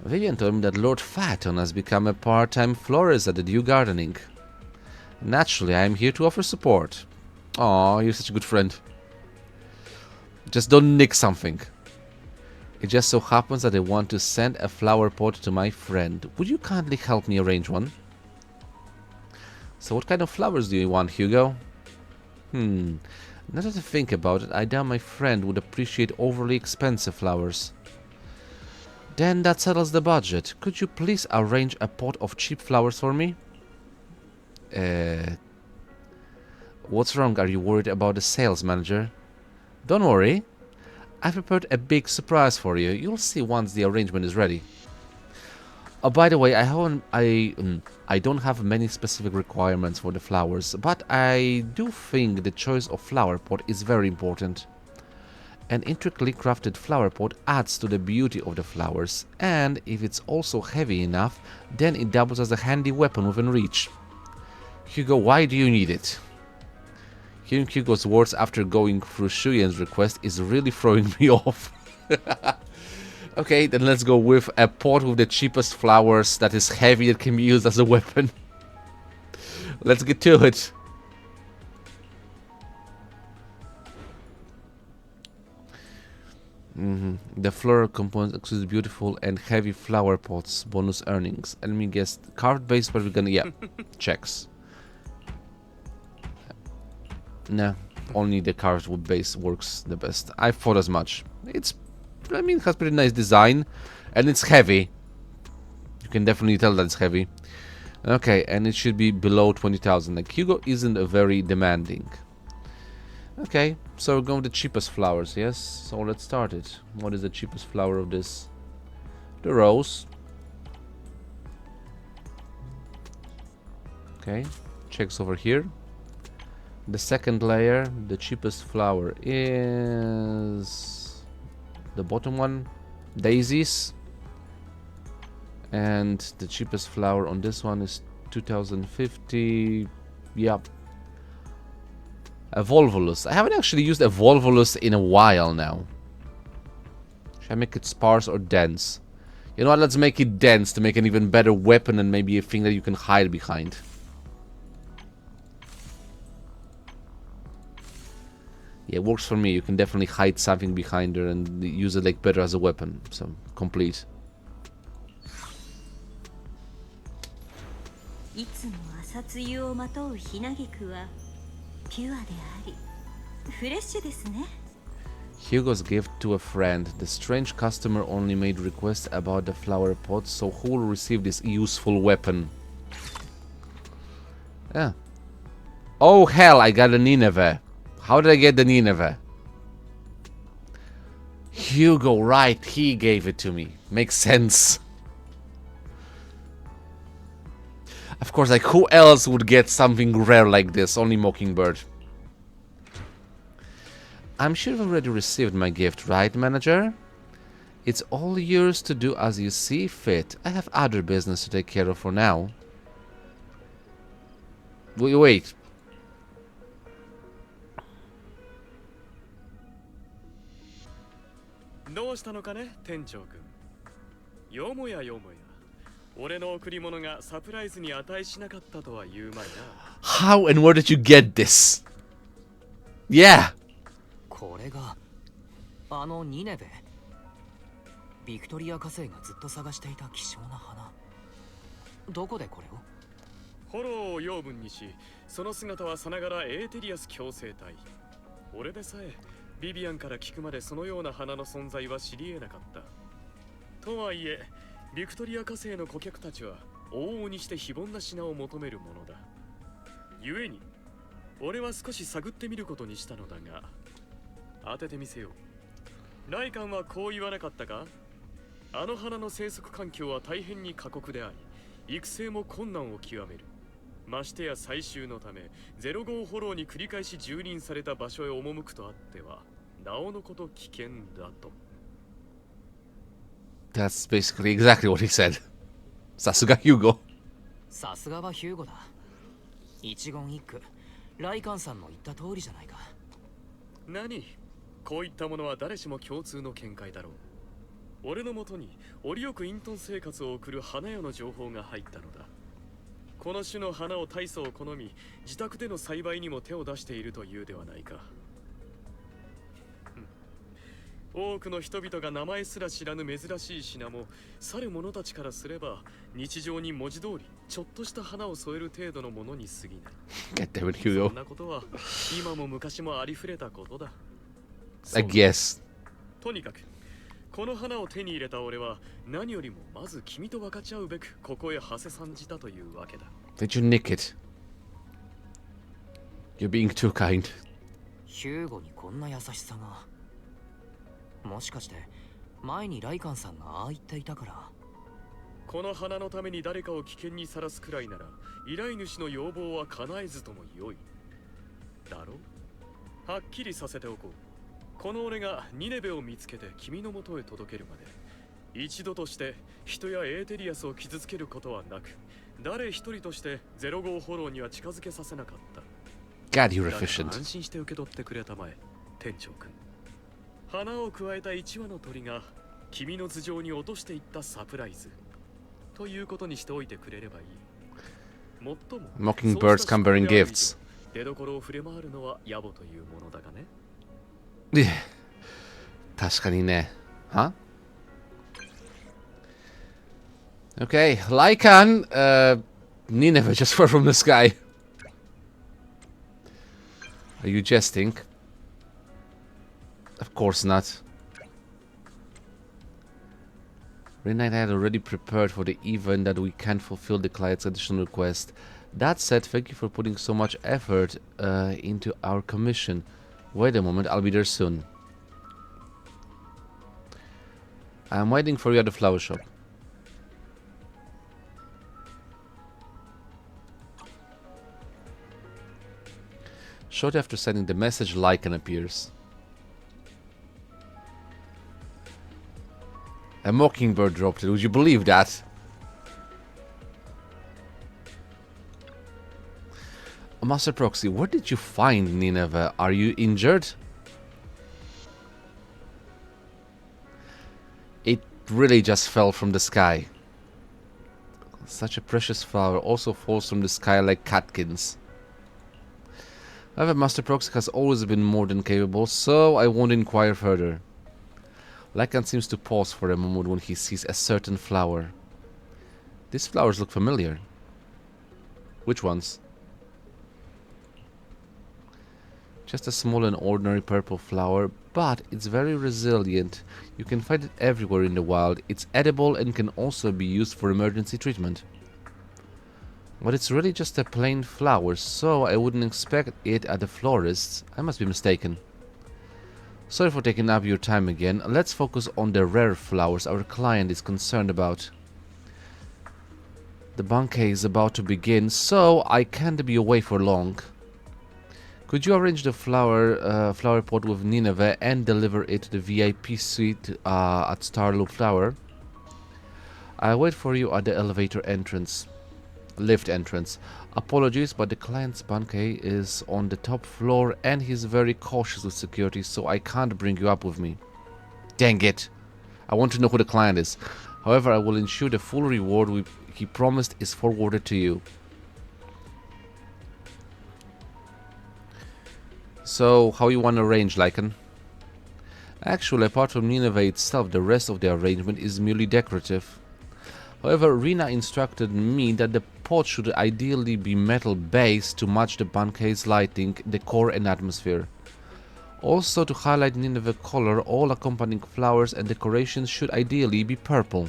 Vivian told me that Lord Phaeton has become a part-time florist at the Dew Gardening. Naturally, I am here to offer support. Aw, you're such a good friend. Just don't nick something. It just so happens that I want to send a flower pot to my friend. Would you kindly help me arrange one? So what kind of flowers do you want, Hugo? Now that I think about it, I doubt my friend would appreciate overly expensive flowers. Then that settles the budget. Could you please arrange a pot of cheap flowers for me? What's wrong? Are you worried about the sales manager? Don't worry. I've prepared a big surprise for you. You'll see once the arrangement is ready. Oh, by the way, I don't have many specific requirements for the flowers, but I do think the choice of flower pot is very important. An intricately crafted flower pot adds to the beauty of the flowers, and if it's also heavy enough, then it doubles as a handy weapon within reach. Hugo, why do you need it? Hearing Hugo's words after going through Shuyen's request is really throwing me off. Okay, then let's go with a pot with the cheapest flowers that is heavy that can be used as a weapon. Let's get to it. The floral components exclude beautiful and heavy flower pots, bonus earnings. Let me guess, carved base, but we're gonna, yeah, checks. Nah, only the carved wood base works the best. I thought as much. It has pretty nice design, and it's heavy. You can definitely tell that it's heavy. Okay, and it should be below 20,000. Like, Hugo isn't very demanding. Okay, so we're going with the cheapest flowers, yes? So let's start it. What is the cheapest flower of this? The rose. Okay, checks over here. The second layer, the cheapest flower is the bottom one, daisies. And the cheapest flower on this one is 2050. Yep. A Volvolus. I haven't actually used a Volvolus in a while now. Should I make it sparse or dense? You know what, let's make it dense to make an even better weapon and maybe a thing that you can hide behind. Yeah, it works for me. You can definitely hide something behind her and use it like better as a weapon. So, complete. いつも朝露をまとうひなぎくはピュアでありフレッシュですね。Hugo's gift to a friend. The strange customer only made requests about the flower pot, so who will receive this useful weapon? Yeah. Oh hell, I got a Nineveh. How did I get the Nineveh? Hugo, right, he gave it to me. Makes sense. Of course, like, who else would get something rare like this? Only Mockingbird. I'm sure you've already received my gift, right, manager? It's all yours to do as you see fit. I have other business to take care of for now. Wait. どうしたのかね、店長くん。よもやよもや。俺の贈り物がサプライズに値しなかったとは言うまいな。How and where did you get this? Yeah. これがあのニネベ。ビクトリア火星がずっと探していた希少な花。どこでこれを？フォローを養分にし、その姿はさながらエーテリアス共生体。俺でさえビビアンから聞くまでそのような花の存在は知り得なかった。とはいえ、ビクトリア火星の顧客たちは往々にして非凡な品を求めるものだ。故に、俺は少し探ってみることにしたのだが。当ててみせよう。ライカンはこう言わなかったか？あの花の生息環境は大変に過酷であり、育成も困難を極める。ましてや採集のためゼロ号フォローに繰り返し蹂躙された場所へ赴くとあってはなおのこと危険だと。 That's basically exactly what he said. さすがヒューゴ。さすがはヒューゴだ。一言一句ライカンさんの言った通りじゃないか。何、こういったものは誰しも共通の見解だろう。俺のもとに折よく隠遁生活を送る花屋の情報が入ったのだ。この種の花を大層好み、自宅での栽培にも手を出しているというではないか。多くの人々が名前すら知らぬ珍しい品も、去る者たちからすれば日常に文字通りちょっとした花を添える程度のものに過ぎない。 Get there with Hugo. そんなことは今も昔もありふれたことだ。 I guess. とにかくこの花を手に入れた俺は何よりもまず君と分かち合うべくここへ馳せ参じたというわけだ。 Did you nick it? You're being too kind. ヒューゴにこんな優しさが。もしかして前にライカンさんがああ言っていたから。この花のために誰かを危険にさらすくらいなら依頼主の要望は叶えずともよいだろう。はっきりさせておこう。この俺がニネベを見つけて君のもとへ届けるまで一度として人やエーテリアスを傷つけることはなく、誰一人としてゼロ号フォローには近づけさせなかった。 God, you're だから efficient. 安心して受け取ってくれたまえ店長君。花を加えた一羽の鳥が君の頭上に落としていったサプライズということにしておいてくれればいい。もっとも Mockingbirds come bearing gifts. 出どころを触れ回るのは野暮というものだがね。Yeah. 確かにね。Huh? Okay, Lycan, Nineveh just fell from the sky. Are you jesting? Of course not. Rena and I had already prepared for the event that we can't fulfill the client's additional request. That said, thank you for putting so much effort into our commission. Wait a moment, I'll be there soon. I'm waiting for you at the flower shop. Shortly after sending the message, Lycan appears. A mockingbird dropped it. Would you believe that? Master Proxy, where did you find Nineveh? Are you injured? It really just fell from the sky. Such a precious flower also falls from the sky like catkins. However, Master Proxy has always been more than capable, so I won't inquire further. Lycan seems to pause for a moment when he sees a certain flower. These flowers look familiar. Which ones? Just a small and ordinary purple flower, but it's very resilient. You can find it everywhere in the wild. It's edible and can also be used for emergency treatment. But it's really just a plain flower, so I wouldn't expect it at the florist's. I must be mistaken. Sorry for taking up your time again. Let's focus on the rare flowers our client is concerned about. The banquet is about to begin, so I can't be away for long. Could you arrange the flower pot with Nineveh and deliver it to the VIP suite at Starloop Flower? I'll wait for you at the lift entrance. Apologies, but the client's banquet is on the top floor and he's very cautious with security, so I can't bring you up with me. Dang it! I want to know who the client is. However, I will ensure the full reward he promised is forwarded to you. So, how you want to arrange, Lycan? Actually, apart from Nineveh itself, the rest of the arrangement is merely decorative. However, Rena instructed me that the pot should ideally be metal based to match the banquet's lighting, decor and atmosphere. Also, to highlight Nineveh color, all accompanying flowers and decorations should ideally be purple.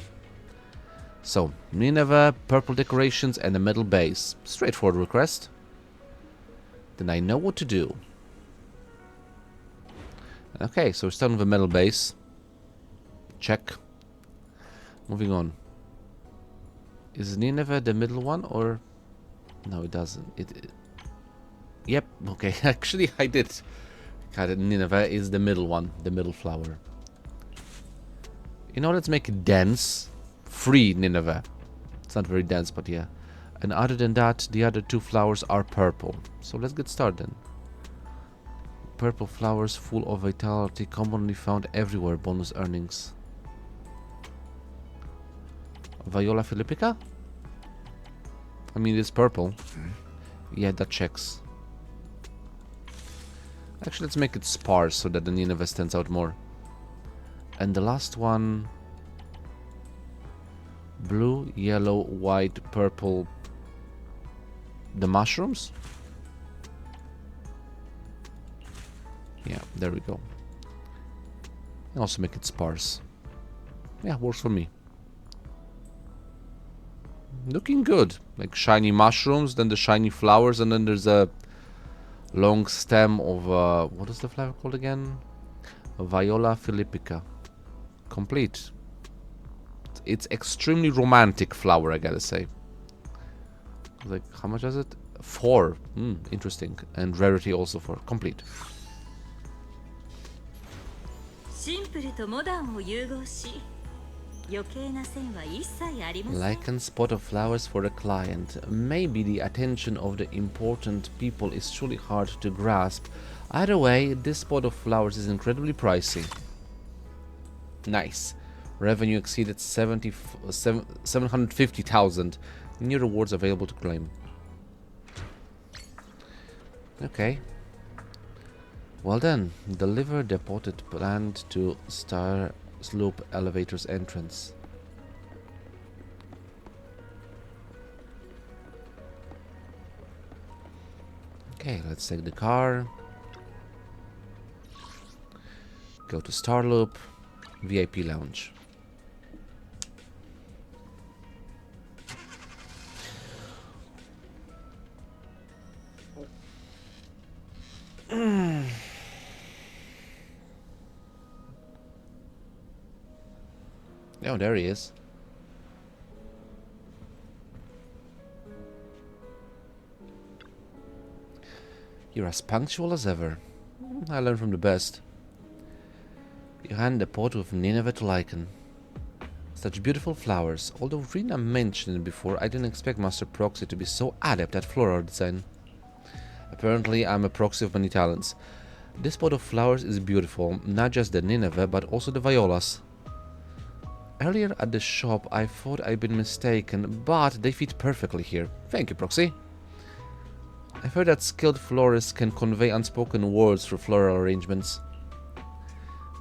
So, Nineveh, purple decorations and a metal base. Straightforward request. Then I know what to do. Okay, so we're starting with a metal base. Check. Moving on. Is Nineveh the middle one, or... No, it doesn't. Yep, okay. Actually, I did. Got it. Nineveh is the middle one. The middle flower. You know, let's make it dense. Free Nineveh. It's not very dense, but yeah. And other than that, the other two flowers are purple. So let's get started then. Purple flowers full of vitality, commonly found everywhere. Bonus earnings. Viola philippica? I mean, it's purple. Yeah, that checks. Actually, let's make it sparse so that the Nineveh stands out more. And the last one... Blue, yellow, white, purple... The mushrooms? Yeah, there we go. And also make it sparse. Yeah, works for me. Looking good. Like shiny mushrooms, then the shiny flowers, and then there's a long stem of what is the flower called again? Viola philippica. Complete. It's extremely romantic flower, I gotta say. Like, how much is it? 4. Interesting. And rarity also 4. Complete. シンプルとモダンを融合し、余計な線は一切ありません。 Lichen spot of flowers for a client. Maybe the attention of the important people is truly hard to grasp. Either way, this spot of flowers is incredibly pricey. Nice. Revenue exceeded 750,000. New rewards available to claim. Okay. Well then, deliver the potted plant to Star Slope Elevator's entrance. Okay, let's take the car. Go to Starloop, VIP Lounge. Oh, there he is. You're as punctual as ever. I learned from the best. You hand the pot with Nineveh to Lichen. Such beautiful flowers. Although Rina mentioned it before, I didn't expect Master Proxy to be so adept at floral design. Apparently, I'm a proxy of many talents. This pot of flowers is beautiful, not just the Nineveh, but also the violas. Earlier at the shop, I thought I'd been mistaken, but they fit perfectly here. Thank you, Proxy. I've heard that skilled florists can convey unspoken words through floral arrangements.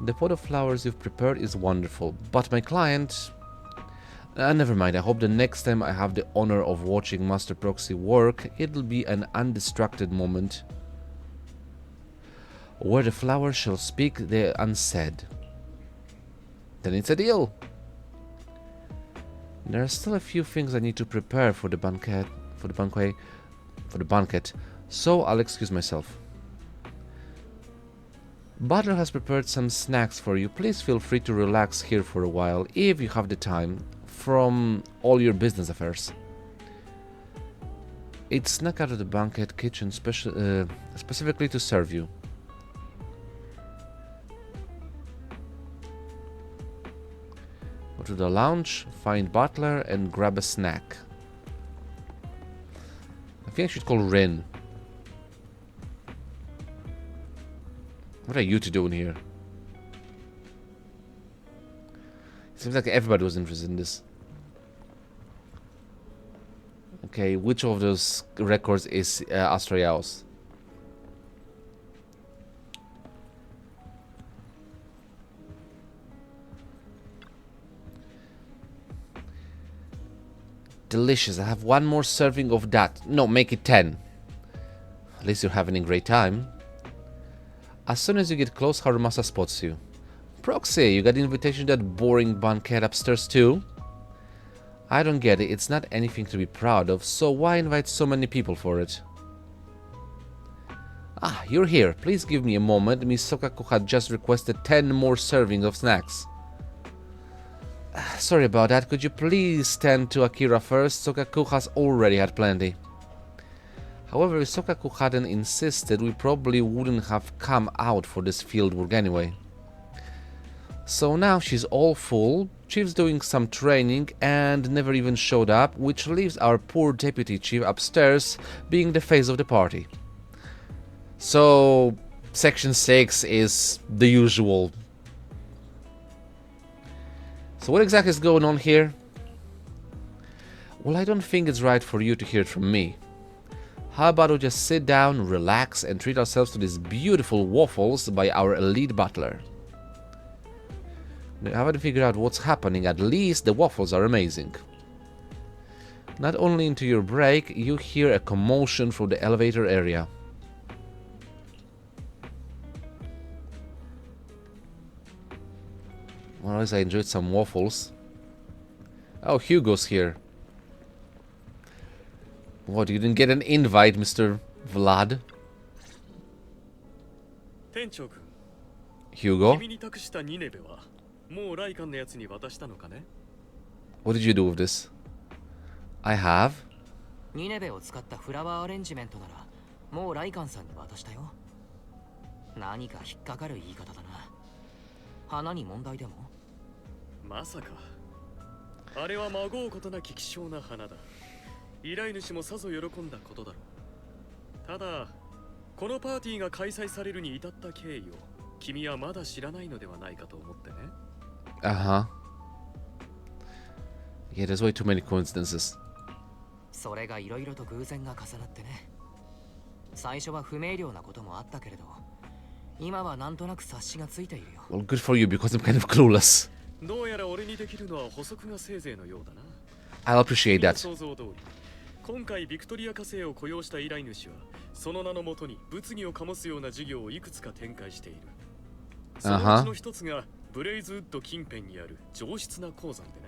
The pot of flowers you've prepared is wonderful, but my client... never mind, I hope the next time I have the honor of watching Master Proxy work, it'll be an undistracted moment. Where the flowers shall speak the unsaid. Then it's a deal. There are still a few things I need to prepare for the banquet, so I'll excuse myself. Butler has prepared some snacks for you. Please feel free to relax here for a while, if you have the time, from all your business affairs. It snuck out of the banquet kitchen specifically to serve you. Go to the lounge, find Butler, and grab a snack. I think I should call Rin. What are you two doing here? It seems like everybody was interested in this. Okay, which of those records is Astraeus? Delicious. I have one more serving of that. No, make it 10. At least you're having a great time. As soon as you get close, Harumasa spots you. Proxy, you got the invitation to that boring banquet upstairs too? I don't get it. It's not anything to be proud of, so why invite so many people for it? Ah, you're here. Please give me a moment. Miss Sokaku had just requested 10 more servings of snacks. Sorry about that. Could you please tend to Akira first? Sokaku has already had plenty. However, if Sokaku hadn't insisted, we probably wouldn't have come out for this field work anyway. So now she's all full, Chief's doing some training and never even showed up, which leaves our poor deputy chief upstairs being the face of the party. So, section 6 is the usual. So what exactly is going on here? Well, I don't think it's right for you to hear it from me. How about we just sit down, relax, and treat ourselves to these beautiful waffles by our elite butler. I haven't figured out what's happening, at least the waffles are amazing. Not only into your break, you hear a commotion from the elevator area. Well, at least I enjoyed some waffles. Oh, Hugo's here. What, you didn't get an invite, Mr. Vlad? 店長君、 Hugo? 君に託したニネベはもうライカンのやつに渡したのかね? What did you do with this? I have? ニネベを使ったフラワーアレンジメントならもうライカンさんに渡したよ。何か引っかかる言い方だな。花に問題でも？まさか。あれはまごうことなき希少な花だ。依頼主もさぞ喜んだことだろう。ただ、このパーティーが開催されるに至った経緯を君はまだ知らないのではないかと思ってね。Uh-huh. Yeah, there's way too many coincidences. それがいろいろと偶然が重なってね。最初は不明瞭なこともあったけれど、今はなんとなく察しがついているよ。Well, good for you, because I'm kind of clueless. どうやら俺にできるのは補足がせいぜいのようだな。I'll appreciate that. 想像通り。今回ビクトリア火星を雇用した依頼主はその名のもとに物議を醸すような事業をいくつか展開している。そのうちの一つがブレイズウッド近辺にある上質な鉱山でね。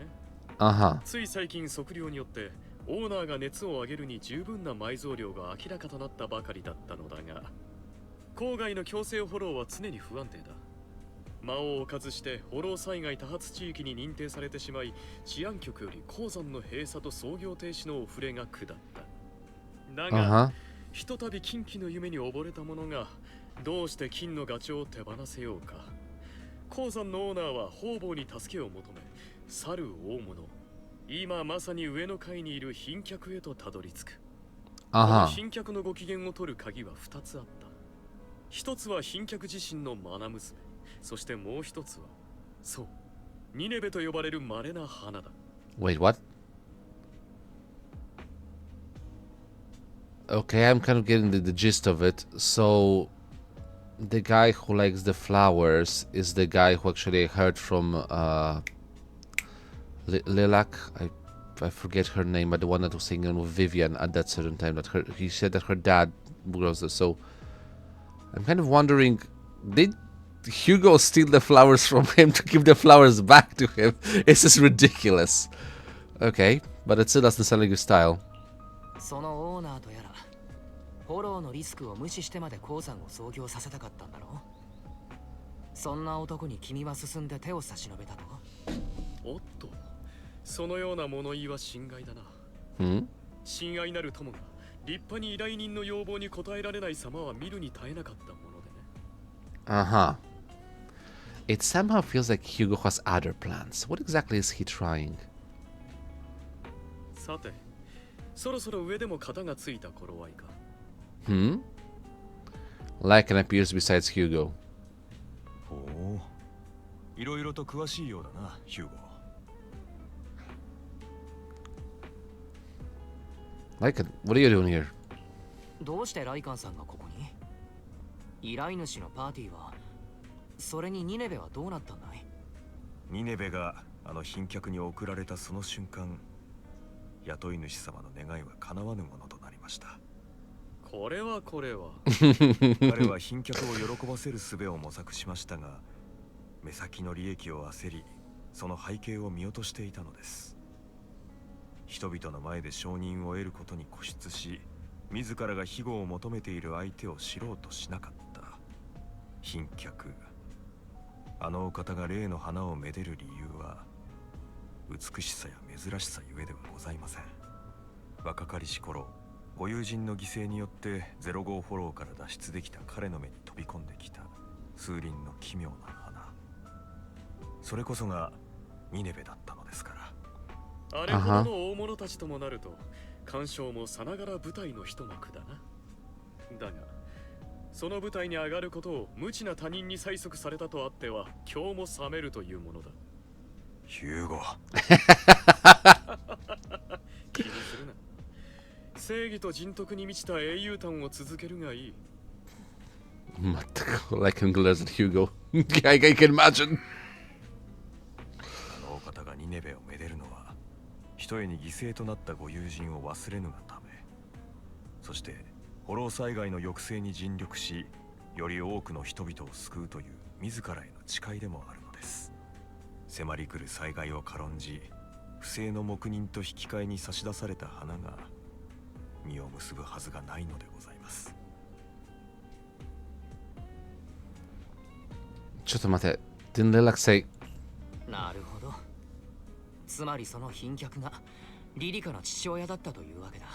つい最近測量によってオーナーが熱を上げるに十分な埋蔵量が明らかとなったばかりだったのだが、郊外の強制フォローは常に不安定だ。魔を置かずしてフォロー災害多発地域に認定されてしまい、治安局より鉱山の閉鎖と操業停止のお触れが下った。だが、ひとたび金鬼の夢に溺れた者がどうして金のガチョウを手放せようか。鉱山のオーナーは方々に助けを求め、去る大物、今まさに上の階にいる賓客へとたどり着く。この賓客のご機嫌を取る鍵は2つあった。一つは賓客自身の愛娘、そしてもう一つは、そう、ニネベと呼ばれる稀な花だ。Wait, what? Okay, I'm kind of getting the gist of it. So, the guy who likes the flowers is the guy who actually heard from Lilac. I forget her name, but the one that was singing with Vivian at that certain time. That he said that her dad grows this. So, I'm kind of wondering, did Hugo steal the flowers from him to give the flowers back to him? This is ridiculous. Okay, but it still doesn't sound like your style. そのオーナーとやら、フォローのリスクを無視してまで鉱山を操業させたかったんだろう。そんな男に君は進んで手を差し伸べたと。おっと、そのような物言いは心外だな。親愛なる友が立派に依頼人の要望に応えられない様は見るに耐えなかったものでね。It somehow feels like Hugo has other plans. What exactly is he trying? さて、そろそろ上でも型がついた頃合いか。Lycan appears besides Hugo. ほう、いろいろと詳しいようだな、ヒューゴ。Lycan, what are you doing here? どうしてライカンさんがここに？依頼主のパーティーは、それにニネベはどうなったんだい？ニネベがあの賓客に送られたその瞬間、雇い主様の願いは叶わぬものとなりました。これは彼は賓客を喜ばせる術を模索しましたが、目先の利益を焦り、その背景を見落としていたのです。人々の前で承認を得ることに固執し、自らが庇護を求めている相手を知ろうとしなかった。賓客。あのお方が例の花をめでる理由は美しさや珍しさゆえではございません。若かりし頃、ご友人の犠牲によって05フォローから脱出できた彼の目に飛び込んできた数輪の奇妙な花、それこそがニネベだったのですから。あれほどの大物たちともなると鑑賞もさながら舞台の一幕だな。だがその舞台に上がることを無知な他人に催促されたとあっては今日も冷めるというものだ。ヒューゴ気にするな。正義と人徳に満ちた英雄譚を続けるがいい。全く like English and Hugo. I can imagine. あのお方がニネベをめでるのは、ひとえに犠牲となったご友人を忘れぬがため、そしてフォロー災害の抑制に尽力し、より多くの人々を救うという自らへの誓いでもあるのです。迫り来る災害を軽んじ、不正の黙認と引き換えに差し出された花が実を結ぶはずがないのでございます。ちょっと待って。Didn't Lilac say... なるほど。つまりその賓客がリリカの父親だったというわけだ。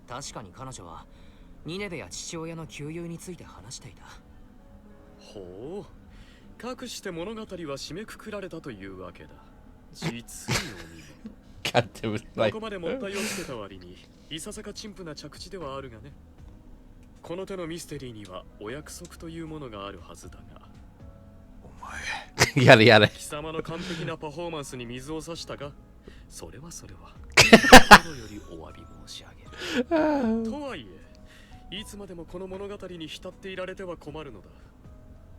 確かに彼女はニネベや父親の旧友について話していた。ほう、かくして物語は締めくくられたというわけだ。実にお見事。God damn it. こ Like... こまでもったいをつけた割にいささか陳腐な着地ではあるがね。この手のミステリーにはお約束というものがあるはずだが。お前やれやれ。貴様の完璧なパフォーマンスに水を差したが、それは心よりお詫び申し上げる。とはいえ、いつまでもこの物語に浸っていられては困るのだ。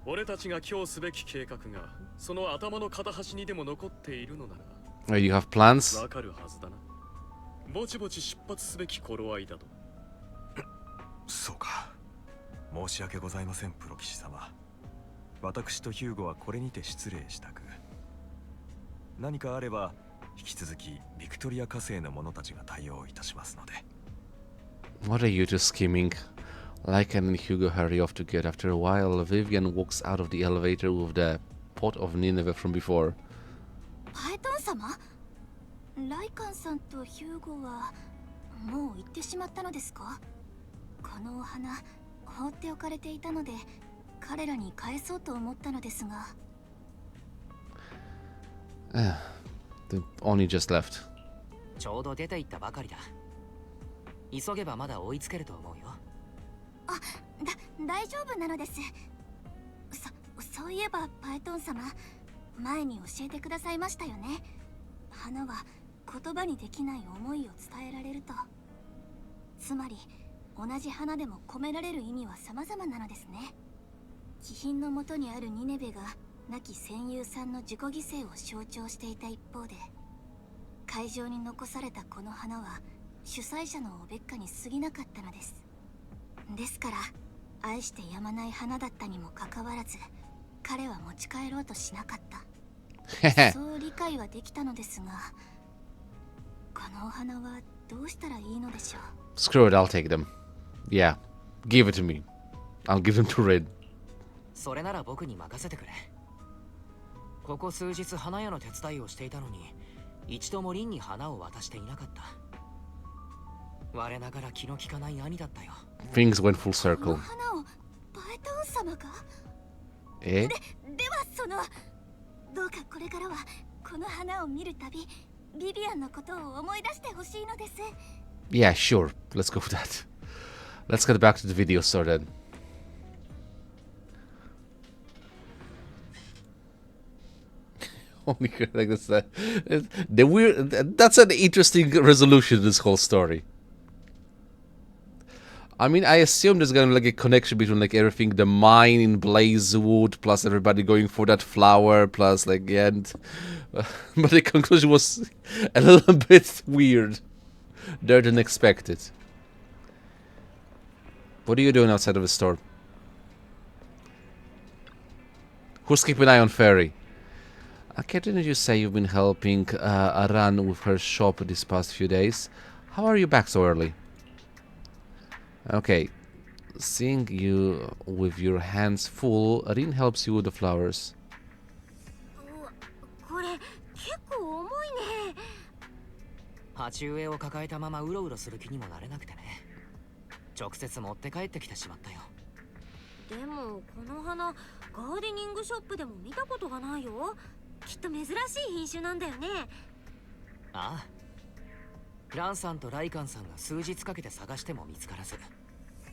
俺たちが今日すべき計画がその頭の片端にでも残っているのなら、You have plans? わかるはずだな。ぼちぼち出発すべき頃合いだと。そうか。申し訳ございません、プロ騎士様。私とヒューゴはこれにて失礼したく。何かあれば引き続きビクトリア火星の者たちが対応いたしますので。What are you two scheming? Lycan and Hugo hurry off together. After a while, Vivian walks out of the elevator with the pot of Nineveh from before. パエトン様？ライカンさんとヒューゴはもう行ってしまったのですか？このお花放っておかれていたので彼らに返そうと思ったのですが。They only just left. ちょうど出て行ったばかりだ。急げばまだ追いつけると思うよ。大丈夫なのです。そういえばパエトン様、前に教えてくださいましたよね。花は言葉にできない思いを伝えられると。つまり同じ花でも込められる意味は様々なのですね。気品のもとにあるニネベが亡き戦友さんの自己犠牲を象徴していた一方で、会場に残されたこの花は主催者のおべっかに過ぎなかったのです。ですから愛してやまない花だったにもかかわらず、彼は持ち帰ろうとしなかった。そう理解はできたのですが、このお花はどうしたらいいのでしょう。 Screw it, I'll take them. Yeah, give it to me. I'll give them to Red. それなら僕に任せてくれ。ここ数日花屋の手伝いをしていたのに一度もリンに花を渡していなかった。我ながら気の利かない兄だったよ。 Things went full こ circle. の花をパエトン様が？Eh? ではどうかこれからはこの花を見るたびビビアンのことを思い出してほしいのです。 Yeah, sure. Let's go for that. Let's get back to the video store then. Only like this. The weird. That's an interesting resolution. This whole story. I mean, I assume there's gonna be like a connection between like everything, the mine in Blazewood, plus everybody going for that flower, plus like the end. But the conclusion was a little bit weird. There than expected. What are you doing outside of the store? Who's keeping an eye on Fairy? Okay, didn't you say you've been helping Aridan with her shop these past few days? How are you back so early? Okay. Seeing you with your hands full, Rin helps you with the flowers. これ結構重いね。鉢植えを抱えたままうろうろする気にもなれなくてね。直接持って帰ってきてしまったよ。でもこの花ガーデニングショップでも見たことがないよ。きっと珍しい品種なんだよね。ああ。ランさんとライカンさんが数日かけて探しても見つからず、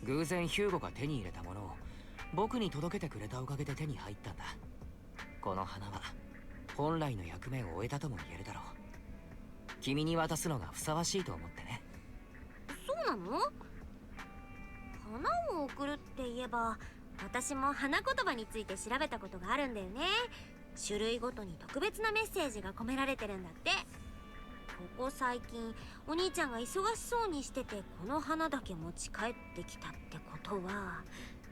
偶然ヒューゴが手に入れたものを僕に届けてくれたおかげで手に入ったんだ。この花は本来の役目を終えたとも言えるだろう。君に渡すのがふさわしいと思ってね。そうなの？花を贈るって言えば、私も花言葉について調べたことがあるんだよね。種類ごとに特別なメッセージが込められてるんだって。ここ最近お兄ちゃんが忙しそうにしてて、この花だけ持ち帰ってきたってことは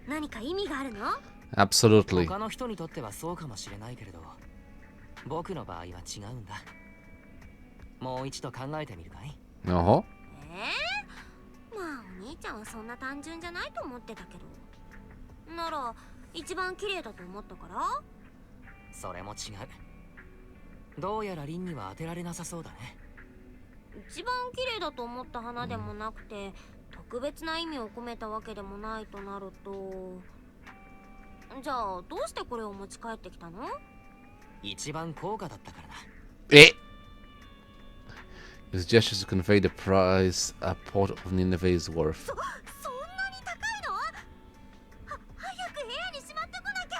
何か意味があるの？ Absolutely. 他の人にとってはそうかもしれないけれど、僕の場合は違うんだ。もう一度考えてみるかい？Uh-huh. まあお兄ちゃんはそんな単純じゃないと思ってたけど。なら一番綺麗だと思ったから？それも違う。どうやらリンには当てられなさそうだね。一番綺麗だと思った花でもなくて、特別な意味を込めたわけでもないとなると、じゃあどうしてこれを持ち帰ってきたの？一番高価だったからだ。Eh! His gestures to convey the price a pot of Nineveh is worth. そんなに高いの？早く部屋にしまってこなき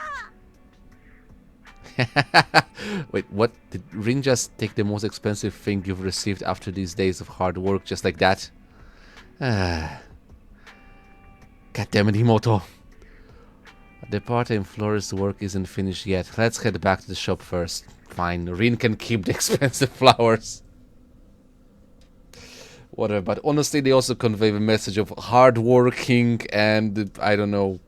ゃ。 Wait, what? Did Rin just take the most expensive thing you've received after these days of hard work just like that? Ah. God damn it, Himoto. The party in Flores' work isn't finished yet. Let's head back to the shop first. Fine, Rin can keep the expensive flowers. Whatever, but honestly, they also convey the message of hard working and, I don't know,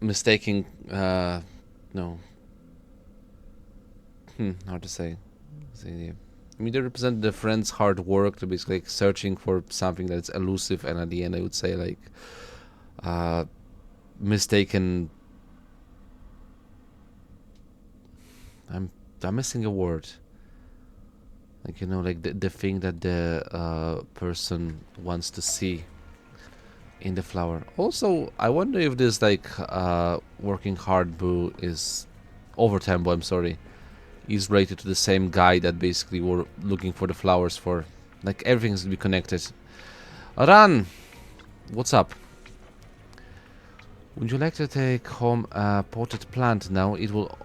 mistaking, no. Hard to say. I mean, they represent the friend's hard work. They're basically like searching for something that's elusive, and at the end, I would say like mistaken. I'm missing a word. Like, you know, like the thing that the person wants to see in the flower. Also, I wonder if this like working hard boo is overtime boo. I'm sorry. Is related to the same guy that basically were looking for the flowers for. Like, everything has to be connected. Aran! What's up? Would you like to take home a potted plant now? It will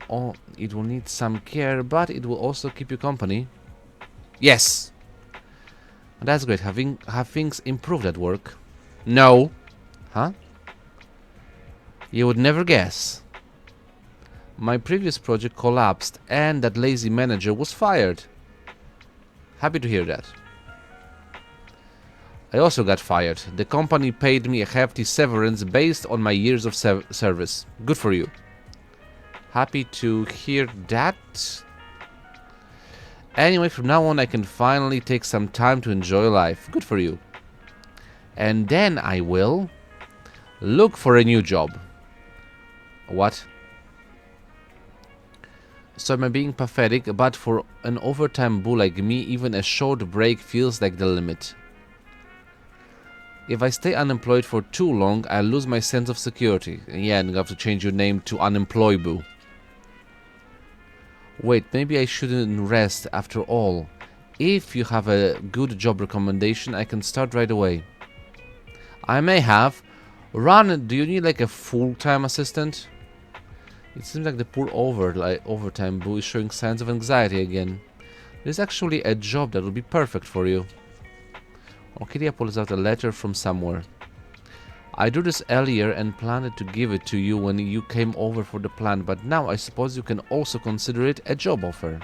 need some care, but it will also keep you company. Yes! That's great. Have things improved at work? No. Huh? You would never guess. My previous project collapsed and that lazy manager was fired. Happy to hear that. I also got fired. The company paid me a hefty severance based on my years of service. Good for you. Happy to hear that. Anyway, from now on I can finally take some time to enjoy life. Good for you. And then I will look for a new job. What? So am I being pathetic, but for an overtime bull like me, even a short break feels like the limit. If I stay unemployed for too long, I'll lose my sense of security. Yeah, and you have to change your name to Unemployed Boo. Wait, maybe I shouldn't rest after all. If you have a good job recommendation, I can start right away. I may have. Ron, do you need like a full-time assistant? It seems like the poor overtime boo is showing signs of anxiety again. There's actually a job that would be perfect for you. Orchidia pulls out a letter from somewhere. I drew this earlier and planned to give it to you when you came over for the plant, but now I suppose you can also consider it a job offer.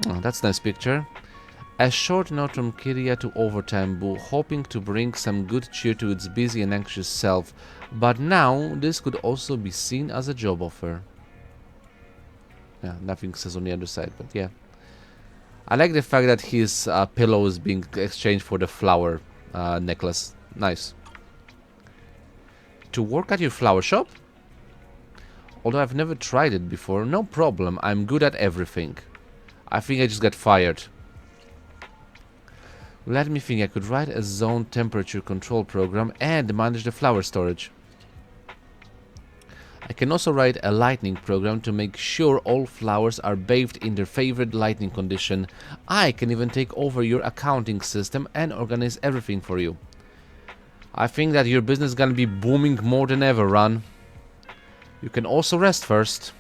Oh, that's a nice picture. A short note from Kiria to Overtime Boo, hoping to bring some good cheer to its busy and anxious self, but now this could also be seen as a job offer. Yeah, nothing says on the other side, but yeah. I like the fact that his pillow is being exchanged for the flower necklace. Nice. To work at your flower shop? Although I've never tried it before, no problem. I'm good at everything. I think I just got fired. Let me think. I could write a zone temperature control program and manage the flower storage. I can also write a lighting program to make sure all flowers are bathed in their favorite lighting condition. I can even take over your accounting system and organize everything for you. I think that your business is gonna be booming more than ever, Ron. You can also rest first.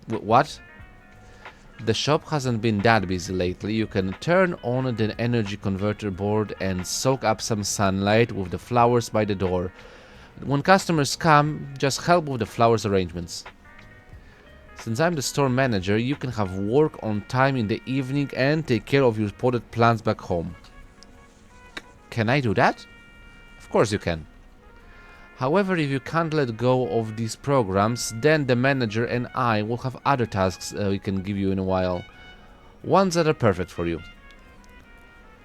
What? The shop hasn't been that busy lately. You can turn on the energy converter board and soak up some sunlight with the flowers by the door. When customers come, just help with the flowers arrangements. Since I'm the store manager, you can have work on time in the evening and take care of your potted plants back home. Can I do that? Of course you can. However, if you can't let go of these programs, then the manager and I will have other tasks we can give you in a while. Ones that are perfect for you.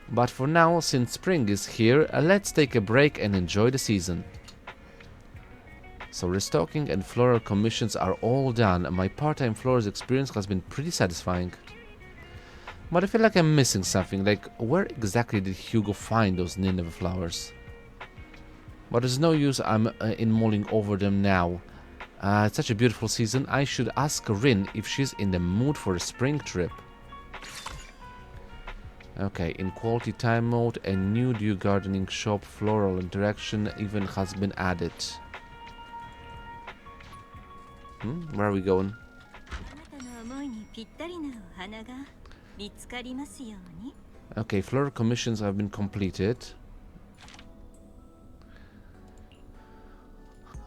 But for now, since spring is here, let's take a break and enjoy the season. So restocking and floral commissions are all done, and my part-time florist experience has been pretty satisfying. But I feel like I'm missing something, like where exactly did Hugo find those Nineveh flowers? But there's no use in mulling over them now. It's such a beautiful season, I should ask Rin if she's in the mood for a spring trip. Okay, in quality time mode, a new dew gardening shop floral interaction even has been added. Where are we going? Okay, floral commissions have been completed.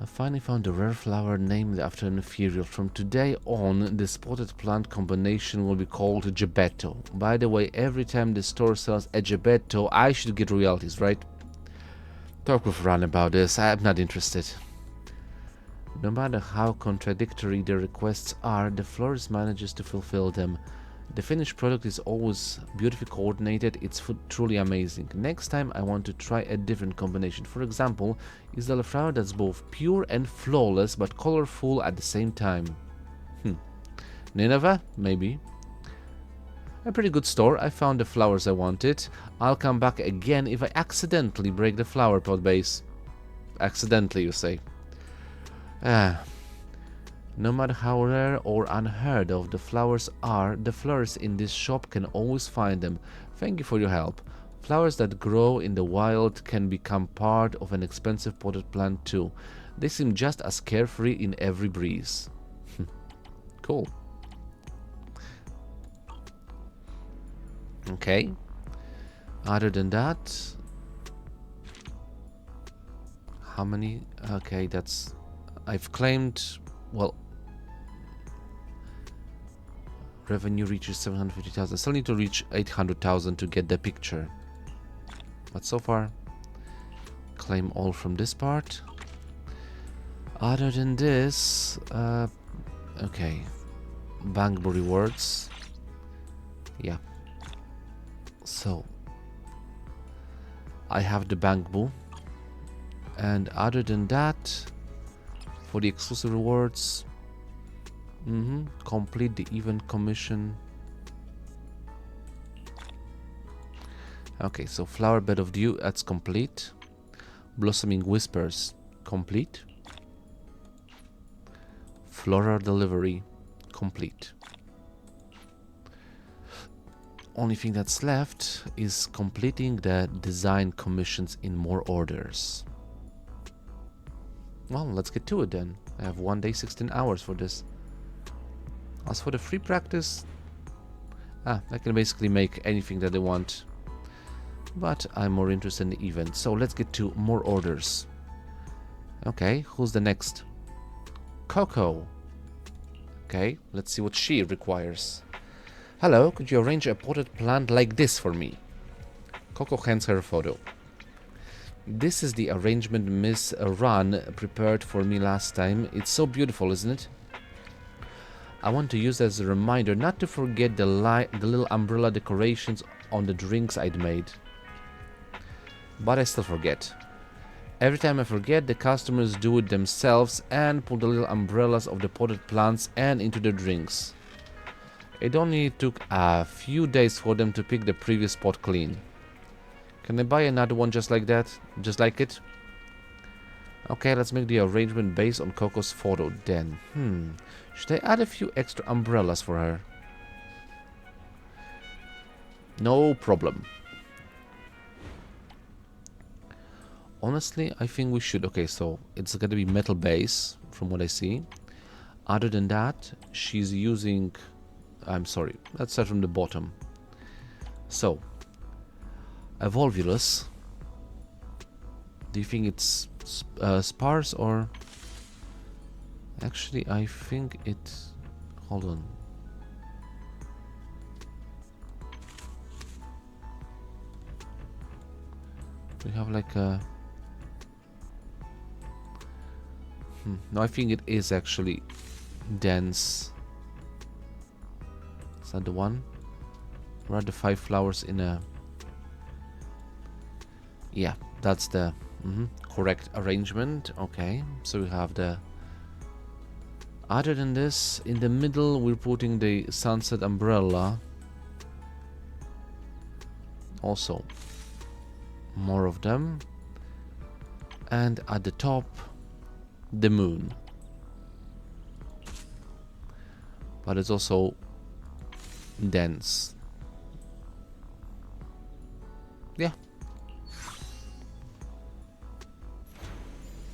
I finally found a rare flower named after an ethereal. From today on, the spotted plant combination will be called Gebetto. By the way, every time the store sells a Gebetto, I should get royalties, right? Talk with Ran about this. I'm not interested. No matter how contradictory the requests are, the florist manages to fulfill them. The finished product is always beautifully coordinated. It's truly amazing. Next time I want to try a different combination. For example, is there a flower that's both pure and flawless but colorful at the same time? Nineveh? Maybe. A pretty good store. I found the flowers I wanted. I'll come back again if I accidentally break the flower pot base. Accidentally, you say. No matter how rare or unheard of the flowers are, the florists in this shop can always find them. Thank you for your help. Flowers that grow in the wild can become part of an expensive potted plant too. They seem just as carefree in every breeze. Cool. Okay. Other than that... How many? Okay, that's... I've claimed... Well... Revenue reaches 750,000. Still need to reach 800,000 to get the picture. But so far, claim all from this part. Other than this, okay. Bankable rewards. Yeah. So, I have the Bankable. And other than that, for the exclusive rewards, complete the event commission. Okay, so flower bed of dew, that's complete. Blossoming whispers, complete. Floral delivery, complete. Only thing that's left is completing the design commissions in more orders. Well, let's get to it then. I have 1 day, 16 hours for this. As for the free practice, I can basically make anything that I want. But I'm more interested in the event. So let's get to more orders. Okay, who's the next? Coco. Okay, let's see what she requires. Hello, could you arrange a potted plant like this for me? Coco hands her a photo. This is the arrangement Miss Ran prepared for me last time. It's so beautiful, isn't it? I want to use as a reminder not to forget the little umbrella decorations on the drinks I'd made. But I still forget. Every time I forget, the customers do it themselves and put the little umbrellas of the potted plants and into the drinks. It only took a few days for them to pick the previous pot clean. Can I buy another one just like that? Just like it? Okay, let's make the arrangement based on Coco's photo then. Should I add a few extra umbrellas for her? No problem. Honestly, I think we should. Okay, so it's gonna be metal base from what I see. Other than that, she's using... I'm sorry, let's start from the bottom. So, a volvulus. Do you think it's sparse or... Actually, I think it... Hold on. We have like a... No, I think it is actually dense. Is that the one? Where are the 5 flowers in a... Yeah, that's the correct arrangement. Okay, so we have the... Other than this, in the middle we're putting the sunset umbrella. Also, more of them. And at the top, the moon. But it's also dense. Yeah.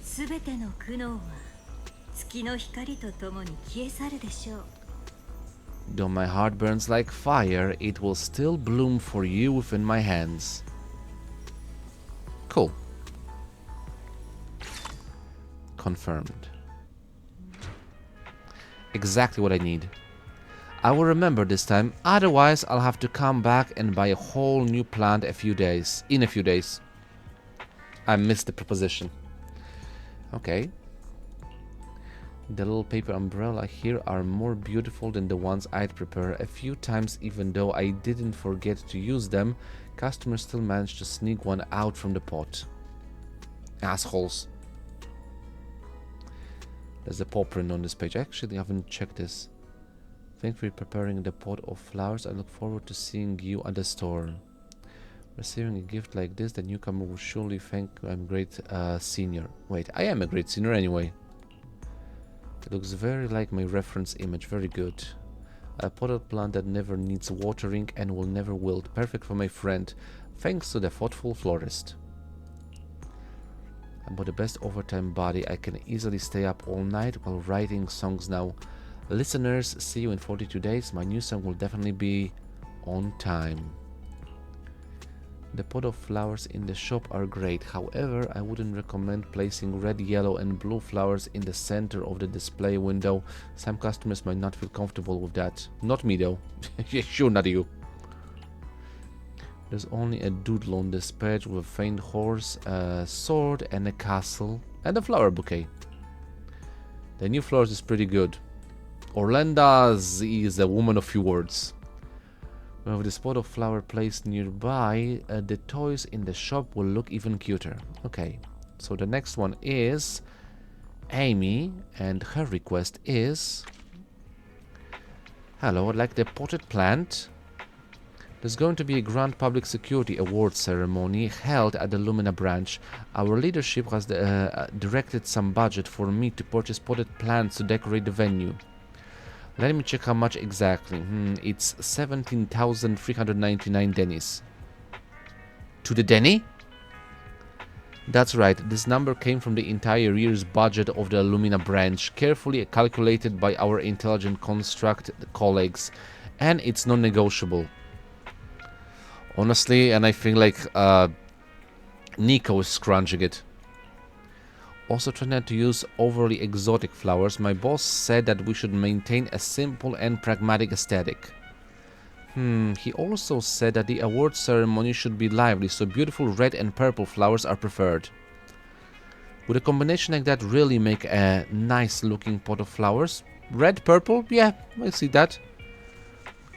すべての苦悩は月の光とともに消え去るでしょう。 Though my heart burns like fire, it will still bloom for you within my hands. Cool. Confirmed. Exactly what I need. I will remember this time, otherwise I'll have to come back and buy a whole new plant in a few days. I missed the proposition. Okay. The little paper umbrella here are more beautiful than the ones I'd prepared a few times. Even though I didn't forget to use them, customers still managed to sneak one out from the pot. Assholes. There's a paw print on this page. Actually, I haven't checked this. Thank you for preparing the pot of flowers. I look forward to seeing you at the store. Receiving a gift like this, the newcomer will surely think I'm a great senior. Wait, I am a great senior anyway. It looks very like my reference image. Very good. A potted plant that never needs watering and will never wilt. Perfect for my friend. Thanks to the thoughtful florist. About the best overtime body, I can easily stay up all night while writing songs now. Listeners, see you in 42 days. My new song will definitely be on time. The pot of flowers in the shop are great. However, I wouldn't recommend placing red, yellow and blue flowers in the center of the display window. Some customers might not feel comfortable with that. Not me though. Yeah, sure, not you. There's only a doodle on this page with a faint horse, a sword and a castle and a flower bouquet. The new flowers is pretty good. Orlando is a woman of few words. With the spot of flower placed nearby, the toys in the shop will look even cuter. Okay, so the next one is Amy, and her request is... Hello, I'd like the potted plant. There's going to be a grand public security awards ceremony held at the Lumina branch. Our leadership has directed some budget for me to purchase potted plants to decorate the venue. Let me check how much exactly. It's 17,399 dennies. To the denny? That's right, this number came from the entire year's budget of the Lumina branch, carefully calculated by our intelligent construct colleagues, and it's non-negotiable. Honestly, and I think like Nico is scrunching it. Also try not to use overly exotic flowers. My boss said that we should maintain a simple and pragmatic aesthetic. He also said that the award ceremony should be lively, so beautiful red and purple flowers are preferred. Would a combination like that really make a nice looking pot of flowers? Red, purple? Yeah, I see that.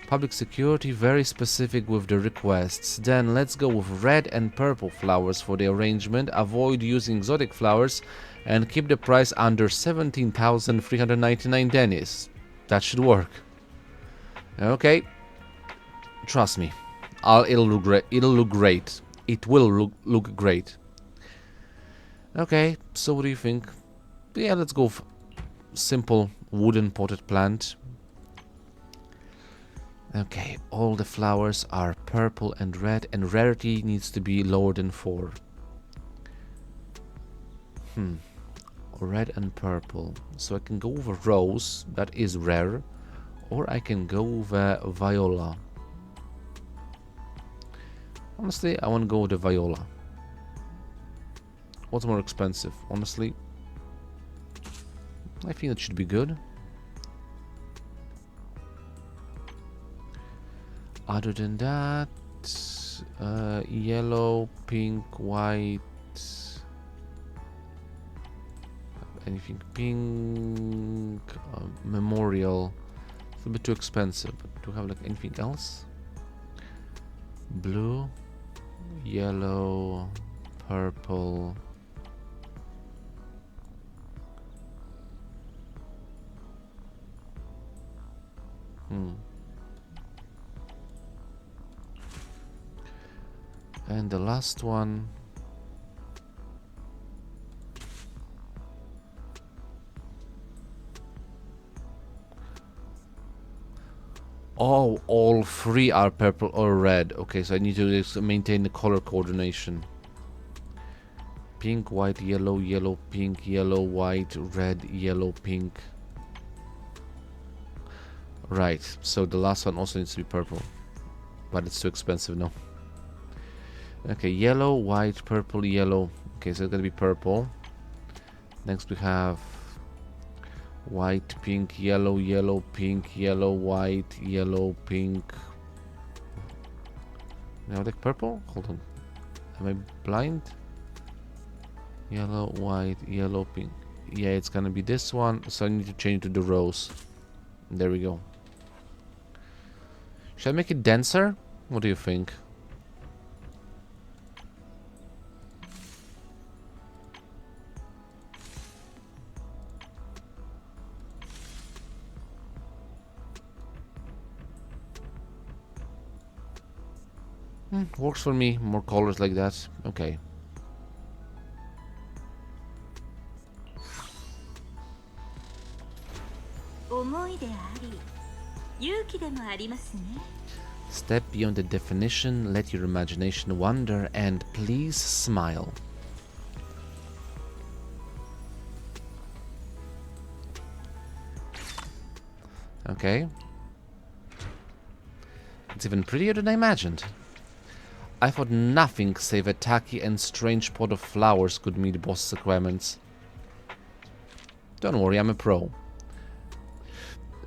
Public security, very specific with the requests. Then let's go with red and purple flowers for the arrangement. Avoid using exotic flowers and keep the price under 17,399 Dennis. That should work. Okay. Trust me. It'll look great. It'll look great. It will look great. Okay, so what do you think? Yeah, let's go simple wooden potted plant. Okay, all the flowers are purple and rarity needs to be lower than 4. Red and purple. So I can go with a rose, that is rare, or I can go with a viola. Honestly, I want to go with the viola. What's more expensive? Honestly, I think it should be good. Other than that, yellow, pink, white. Anything pink, memorial. It's a bit too expensive. But do we have like anything else? Blue, yellow, purple. And the last one. Oh, all 3 are purple or red. Okay, so I need to just maintain the color coordination. Pink, white, yellow, yellow, pink, yellow, white, red, yellow, pink. Right, so the last one also needs to be purple. But it's too expensive now. Okay, yellow, white, purple, yellow. Okay, so it's gonna be purple. Next we have white, pink, yellow, yellow, pink, yellow, white, yellow, pink. Now like purple? Hold on. Am I blind? Yellow, white, yellow, pink. Yeah, it's gonna be this one. So I need to change it to the rose. There we go. Should I make it denser? What do you think? Works for me. More colors like that. Okay. 思いであり勇気でもありますね。 Step beyond the definition, let your imagination wander, and please smile. Okay. It's even prettier than I imagined. I thought nothing save a tacky and strange pot of flowers could meet the boss's requirements. Don't worry, I'm a pro.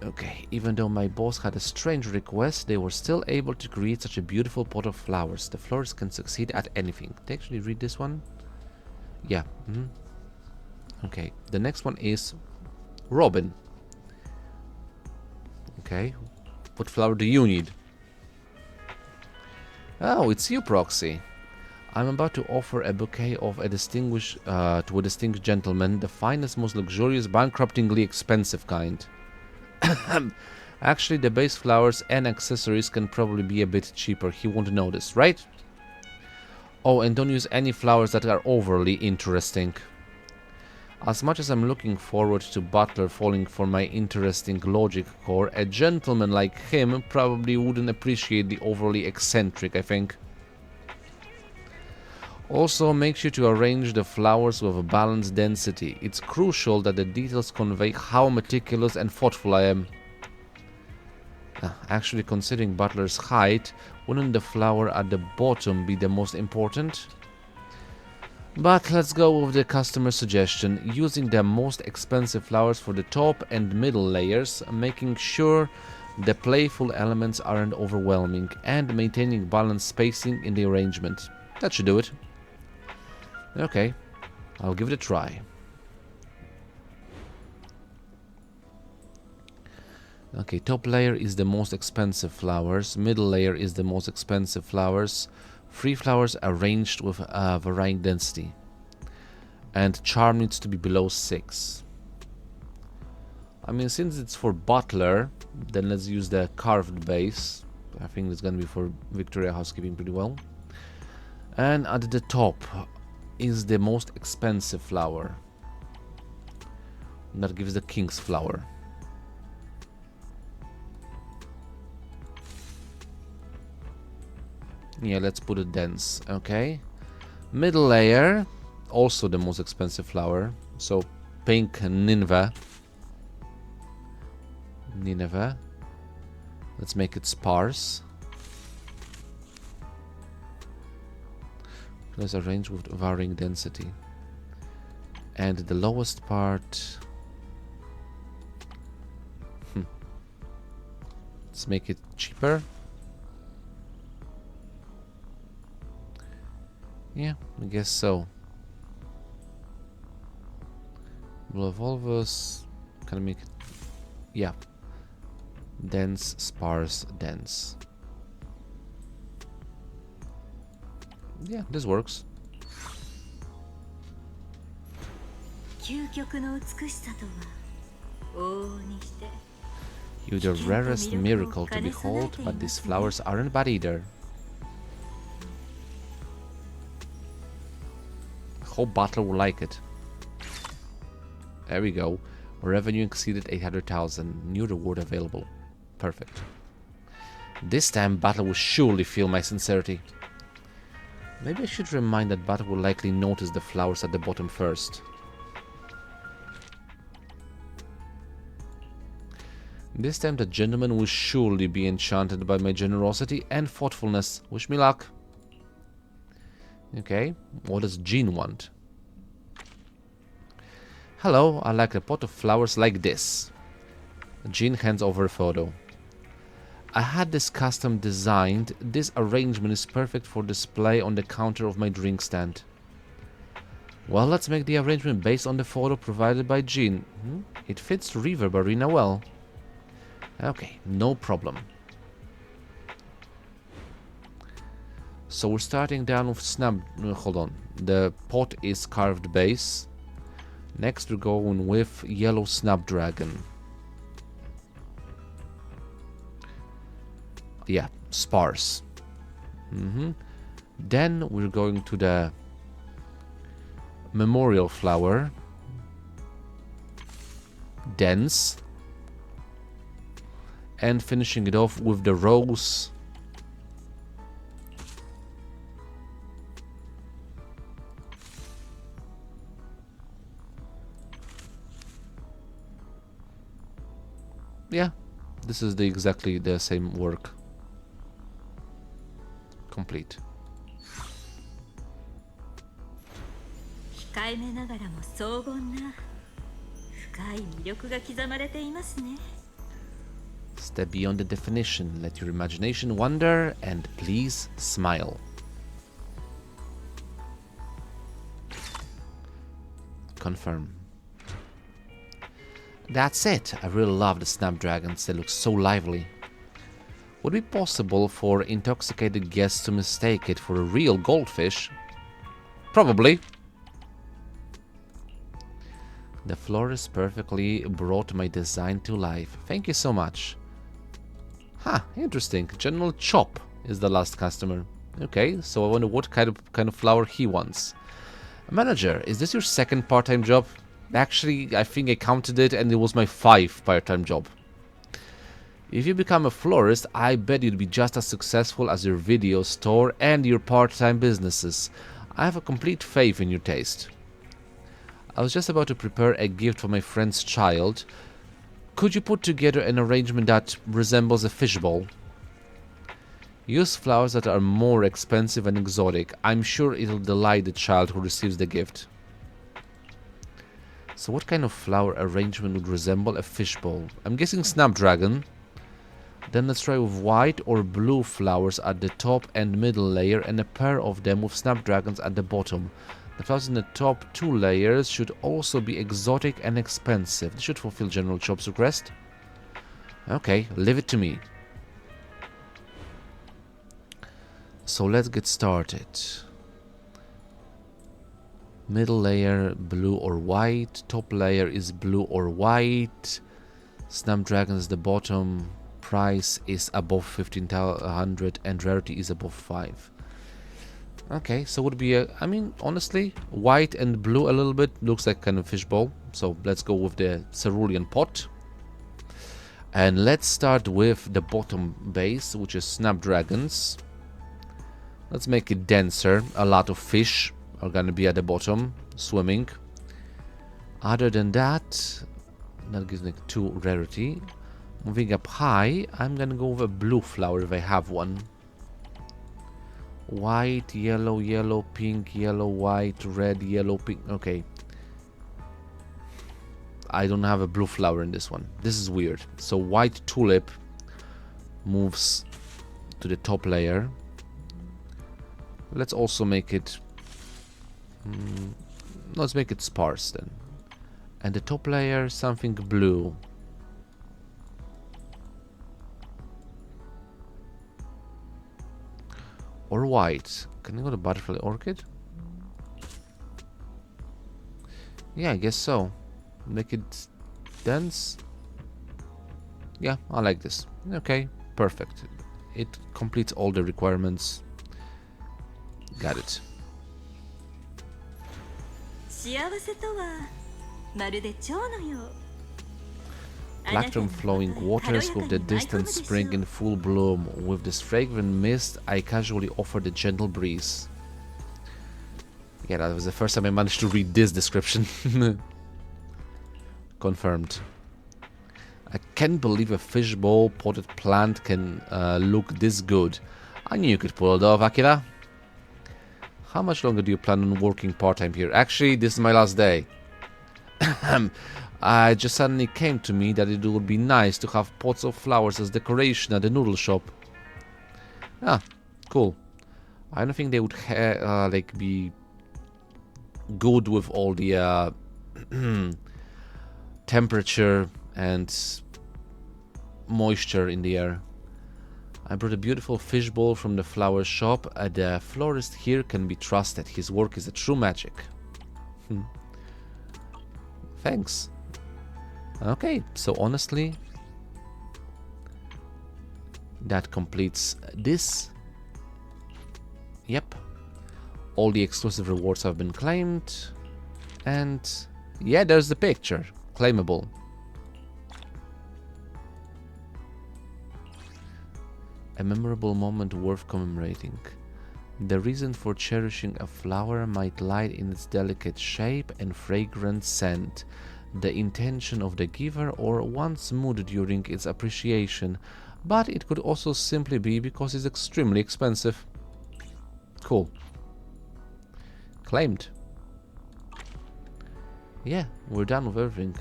Okay, even though my boss had a strange request, they were still able to create such a beautiful pot of flowers. The florist can succeed at anything. Did I actually read this one? Yeah. Okay, the next one is Robin. Okay, what flower do you need? Oh, it's you, Proxy. I'm about to offer a bouquet of a distinguished to a distinguished gentleman, the finest, most luxurious, bankruptingly expensive kind. Actually, the base flowers and accessories can probably be a bit cheaper. He won't notice, right? Oh, and don't use any flowers that are overly interesting. As much as I'm looking forward to Butler falling for my interesting logic core, a gentleman like him probably wouldn't appreciate the overly eccentric, I think. Also, make sure to arrange the flowers with a balanced density. It's crucial that the details convey how meticulous and thoughtful I am. Actually, considering Butler's height, wouldn't the flower at the bottom be the most important? But let's go with the customer's suggestion, using the most expensive flowers for the top and middle layers, making sure the playful elements aren't overwhelming, and maintaining balanced spacing in the arrangement. That should do it. Okay, I'll give it a try. Okay, top layer is the most expensive flowers. Middle layer is the most expensive flowers. 3 flowers arranged with varying density. And charm needs to be below 6. I mean, since it's for butler, then let's use the carved base. I think it's gonna be for Victoria housekeeping pretty well. And at the top is the most expensive flower. That gives the king's flower. Yeah, let's put it dense. Okay. Middle layer, also the most expensive flower. So pink Nineveh. Let's make it sparse. Let's arrange with varying density. And the lowest part. Let's make it cheaper. Yeah, I guess so. We'll evolve us. Can I make it? Yeah. Dense, sparse, dense. Yeah, this works. 究極の美しさとは往々にして You're the rarest miracle to behold, but these flowers aren't bad either. Hope Butler will like it. There we go. Revenue exceeded 800,000. New reward available. Perfect. This time Butler will surely feel my sincerity. Maybe I should remind that Butler will likely notice the flowers at the bottom first. This time the gentleman will surely be enchanted by my generosity and thoughtfulness. Wish me luck. Okay, what does Jean want? Hello, I like a pot of flowers like this. Jean hands over a photo. I had this custom designed. This arrangement is perfect for display on the counter of my drink stand. Well, let's make the arrangement based on the photo provided by Jean. It fits Reverb Arena well. Okay, no problem. So we're starting down with hold on. The pot is carved base. Next we're going with yellow snapdragon. Yeah, sparse. Then we're going to the memorial flower. Dense. And finishing it off with the rose. Yeah, this is exactly the same work. Complete. 控えめながらも荘厳な深い魅力が刻まれていますね。 Step beyond the definition. Let your imagination wander and please smile. Confirm. That's it. I really love the snapdragons. They look so lively. Would it be possible for intoxicated guests to mistake it for a real goldfish? Probably. The florist perfectly brought my design to life. Thank you so much. Interesting. General Chop is the last customer. Okay, so I wonder what kind of flower he wants. Manager, is this your second part-time job? Actually, I think I counted it and it was my 5th part-time job. If you become a florist, I bet you'd be just as successful as your video store and your part-time businesses. I have a complete faith in your taste. I was just about to prepare a gift for my friend's child. Could you put together an arrangement that resembles a fishbowl? Use flowers that are more expensive and exotic. I'm sure it'll delight the child who receives the gift. So what kind of flower arrangement would resemble a fishbowl? I'm guessing snapdragon. Then let's try with white or blue flowers at the top and middle layer and a pair of them with snapdragons at the bottom. The flowers in the top 2 layers should also be exotic and expensive. This should fulfill General Chop's request. Okay, leave it to me. So let's get started. Middle layer blue or white. Top layer is blue or white. Snapdragon is the bottom. Price is above 1500 and rarity is above 5. Okay, so would be a, I mean, honestly, white and blue a little bit looks like kind of fishbowl. So let's go with the cerulean pot. And let's start with the bottom base, which is snapdragons. Let's make it denser. A lot of fish are gonna be at the bottom, swimming. Other than that, that gives me 2 rarity. Moving up high, I'm gonna go with a blue flower if I have one. White, yellow, yellow, pink, yellow, white, red, yellow, pink. Okay. I don't have a blue flower in this one. This is weird. So white tulip moves to the top layer. Let's also make it... let's make it sparse then. And the top layer, something blue. Or white. Can I go to butterfly orchid? Yeah, I guess so. Make it dense. Yeah, I like this. Okay, perfect. It completes all the requirements. Got it. 幸せとはまるで蝶のよう。 Black from flowing waters with the distant spring in full bloom. With this fragrant mist, I casually offered a gentle breeze. Yeah, that was the first time I managed to read this description. Confirmed. I can't believe a fishbowl potted plant can look this good. I knew you could pull it off, Akira. How much longer do you plan on working part-time here? Actually, this is my last day. I just suddenly came to me that it would be nice to have pots of flowers as decoration at the noodle shop. Ah, cool. I don't think they would like be good with all the temperature and moisture in the air. I brought a beautiful fishbowl from the flower shop. The florist here can be trusted. His work is a true magic. Thanks. Okay, so honestly, that completes this. Yep. All the exclusive rewards have been claimed. And yeah, there's the picture. Claimable. A memorable moment worth commemorating. The reason for cherishing a flower might lie in its delicate shape and fragrant scent, the intention of the giver, or one's mood during its appreciation, but it could also simply be because it's extremely expensive. Cool. Claimed. Yeah, we're done with everything.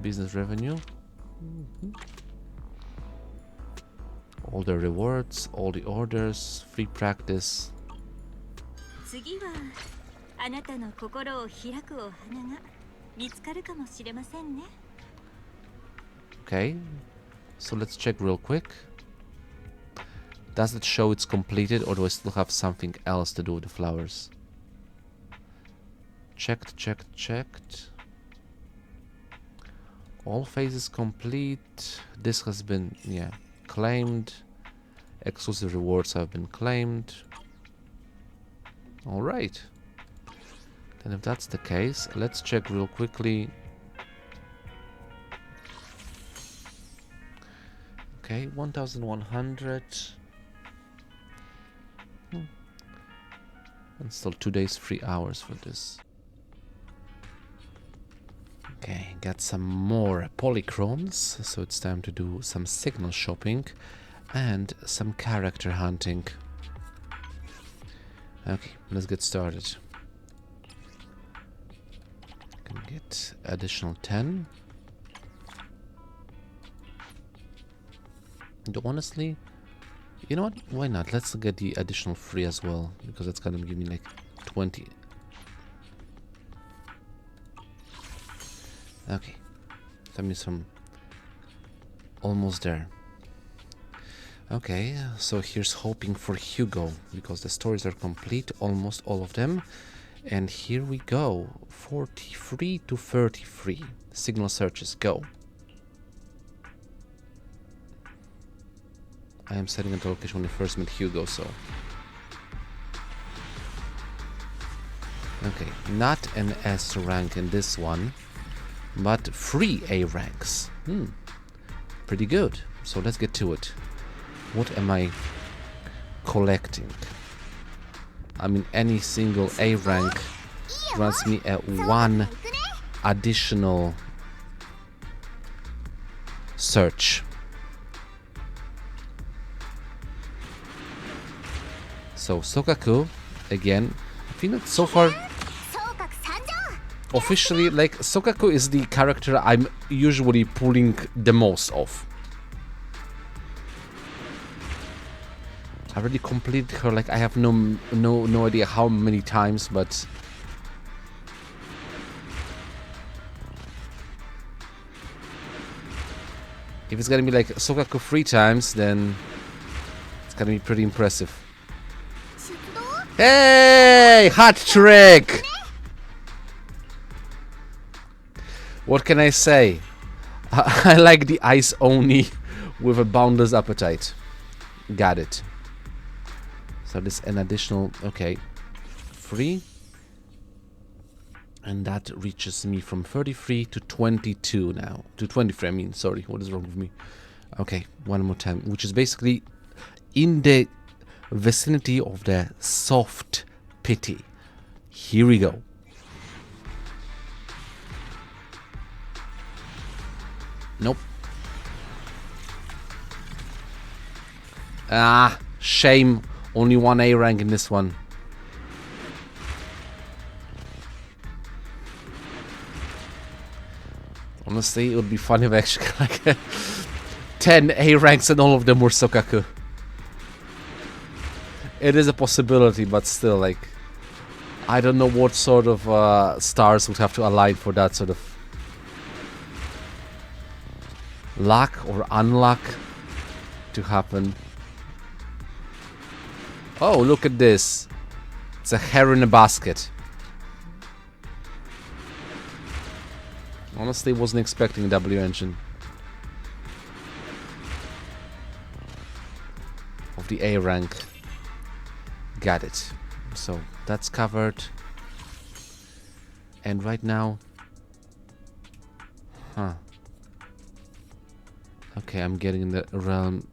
Business revenue. All the rewards, all the orders, free practice. 次はあなたの心を開くお花が見つかるかもしれませんね。 Okay, so let's check real quick. Does it show it's completed, or do I still have something else to do with the flowers? Checked, checked, checked. All phases complete. This has been, yeah, claimed. Exclusive rewards have been claimed. Alright. Then if that's the case, let's check real quickly. Okay, 1100. And still 2 days, 3 hours for this. Okay, got some more polychromes, so it's time to do some signal shopping and some character hunting. Okay, let's get started. Can get additional 10. And honestly, you know what? Why not? Let's get the additional 3 as well, because that's gonna give me like 20. Okay, that means some almost there. Okay, so here's hoping for Hugo, because the stories are complete, almost all of them. And here we go, 43 to 33. Signal searches, go. I am setting a location when you first met Hugo, so... Okay, not an S rank in this one, but 3 A ranks. Pretty good. So let's get to it. What am I collecting? I mean, any single A rank grants me a 1 additional search. So Sokaku, again, I think that so far, officially, like, Sokaku is the character I'm usually pulling the most of. I already completed her, like, I have no idea how many times, but... if it's gonna be like Sokaku 3 times, then it's gonna be pretty impressive. Hey! Hat trick! What can I say? I like the ice only with a boundless appetite. Got it. So this an additional, okay, 3. And that reaches me from 33 to 22 now. To 23, I mean, sorry, what is wrong with me? Okay, one more time, which is basically in the vicinity of the soft pity. Here we go. Nope. Ah, shame. Only 1 A rank in this one. Honestly, it would be fun if I actually got like 10 A ranks and all of them were Sokaku. It is a possibility, but still, like, I don't know what sort of stars would have to align for that sort of luck or unluck to happen. Oh, look at this. It's a hair in a basket. Honestly, wasn't expecting a W engine. Of the A rank. Got it. So, that's covered. And right now... Huh. Okay, I'm getting in the realm.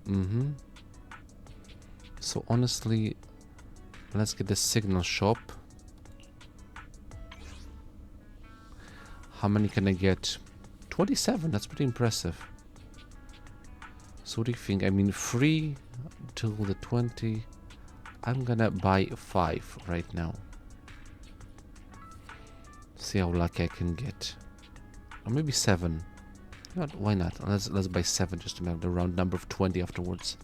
So honestly, let's get the signal shop. How many can I get? 27, that's pretty impressive. So what do you think? I mean, 3 till the 20. I'm gonna buy 5 right now. See how lucky I can get. Or maybe 7. Why not? Let's buy 7 just to have the round number of 20 afterwards.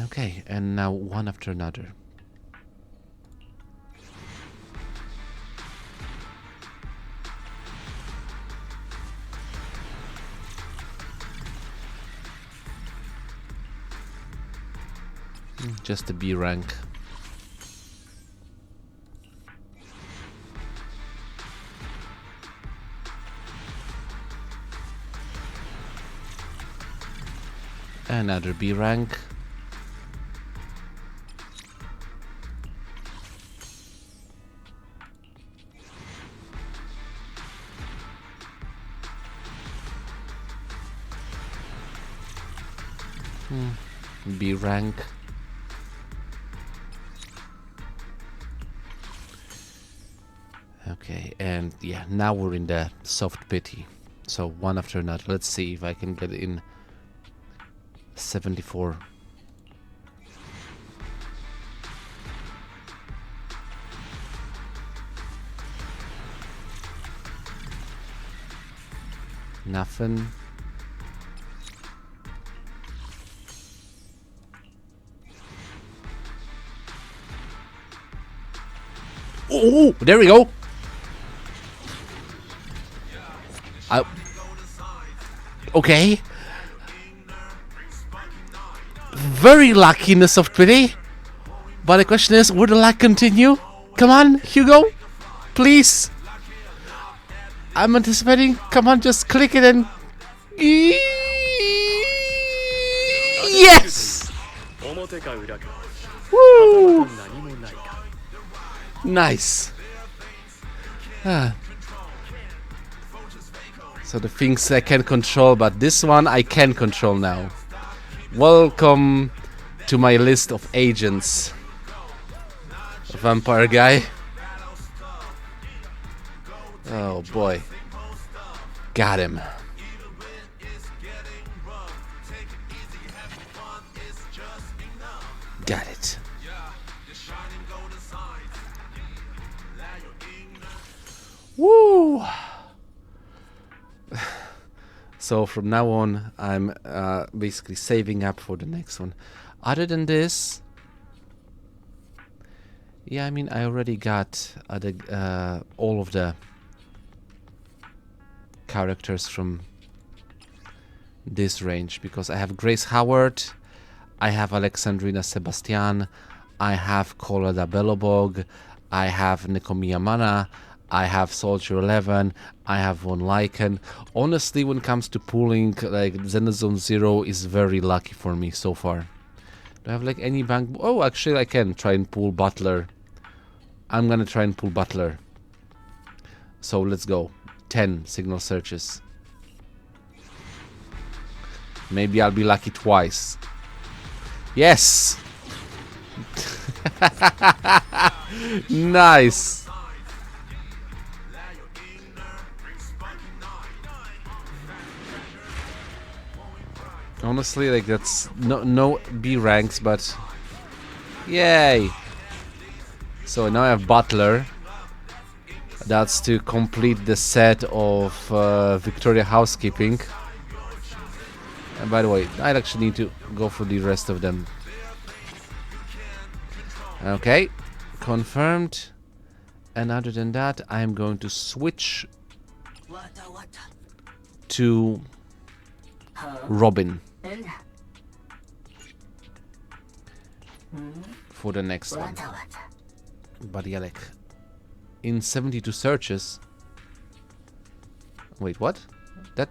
Okay, and now one after another. Just a B rank. Another B rank. B rank. Okay, and yeah, now we're in the soft pity. So one after another. Let's see if I can get in 74. Nothing. Oh, there we go. Okay. Very luckiness of 20. But the question is, would the luck continue? Come on, Hugo. Please. I'm anticipating. Come on, just click it and... Yes! 表か裏か Woo! はたまた何もないか Nice. Ah. So the things I can control, but this one I can control now. Welcome to my list of agents. Vampire guy. Oh boy. Got him. Got it. Woo! So from now on, I'm basically saving up for the next one. Other than this, yeah, I mean, I already got all of the characters from this range, because I have Grace Howard, I have Alexandrina Sebastian, I have Kolada Belobog, I have Nekomiya Mana, I have Soldier 11, I have Von Lycan. Honestly, when it comes to pulling, like, Zenazone Zero is very lucky for me so far. Do I have like any bank? Oh, actually I can try and pull Butler. I'm gonna try and pull Butler. So let's go. 10 signal searches. Maybe I'll be lucky twice. Yes! Nice! Honestly, like, that's no B ranks, but yay! So now I have Butler. That's to complete the set of Victoria Housekeeping. And by the way, I'd actually need to go for the rest of them. Okay, confirmed. And other than that, I'm going to switch to Robin for the next one. But yeah, like, in 72 searches. Wait, what? That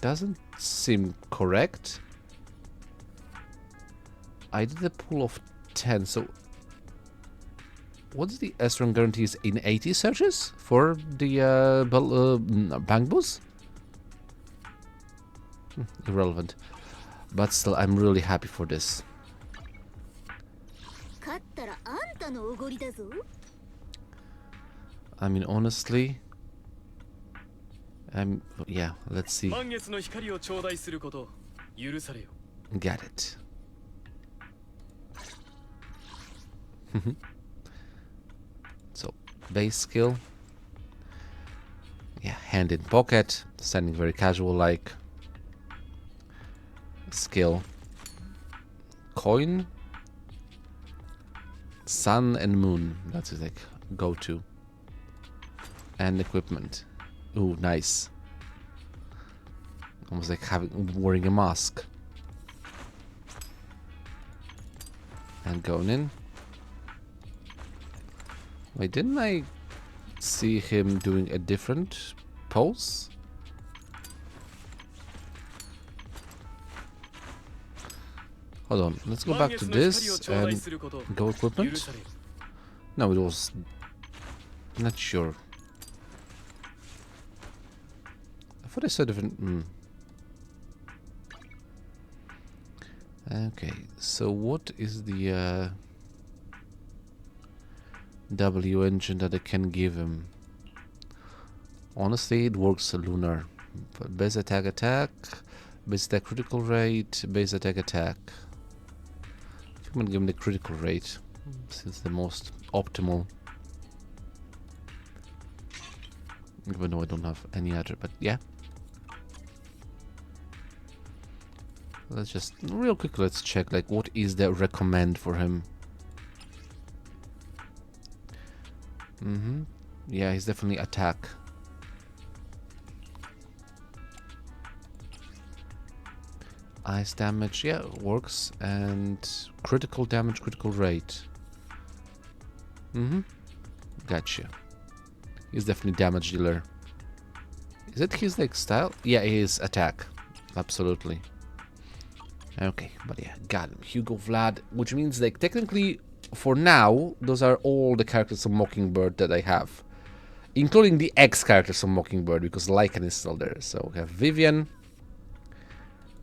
doesn't seem correct. I did a pool of 10, so what's the S-rank guarantees in 80 searches for the bank boost? Irrelevant. But still, I'm really happy for this. I mean, honestly, yeah, let's see. 満月の光を頂戴すること許されよ Got it. So, base skill. Yeah, hand in pocket, standing very casual like. Skill. Coin. Sun and moon. That's his like go-to. And equipment. Ooh, nice. Almost like wearing a mask. And going in. Wait, didn't I see him doing a different pose? Hold on, let's go back to this and go equipment. No, it was not sure. I thought I saw different. Okay, so what is the W engine that I can give him? Honestly, it works lunar. But base attack, base attack critical rate, base attack. I'm gonna give him the critical rate, since the most optimal. Even though I don't have any other, but yeah. Let's just real quick. Let's check like what is the recommend for him. Yeah, he's definitely attack. Ice damage, yeah, works. And critical damage, critical rate. Gotcha. He's definitely damage dealer. Is it his like style? Yeah, his attack. Absolutely. Okay, but yeah, got him. Hugo Vlad, which means like technically for now, those are all the characters of Mockingbird that I have. Including the X characters of Mockingbird, because Lycan is still there. So we have Vivian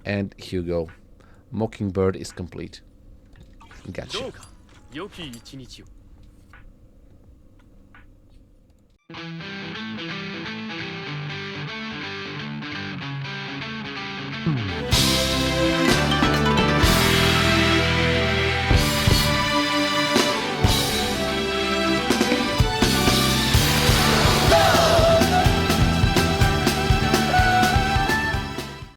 and Hugo. Mockingbird is complete. Gotcha. 良き一日を。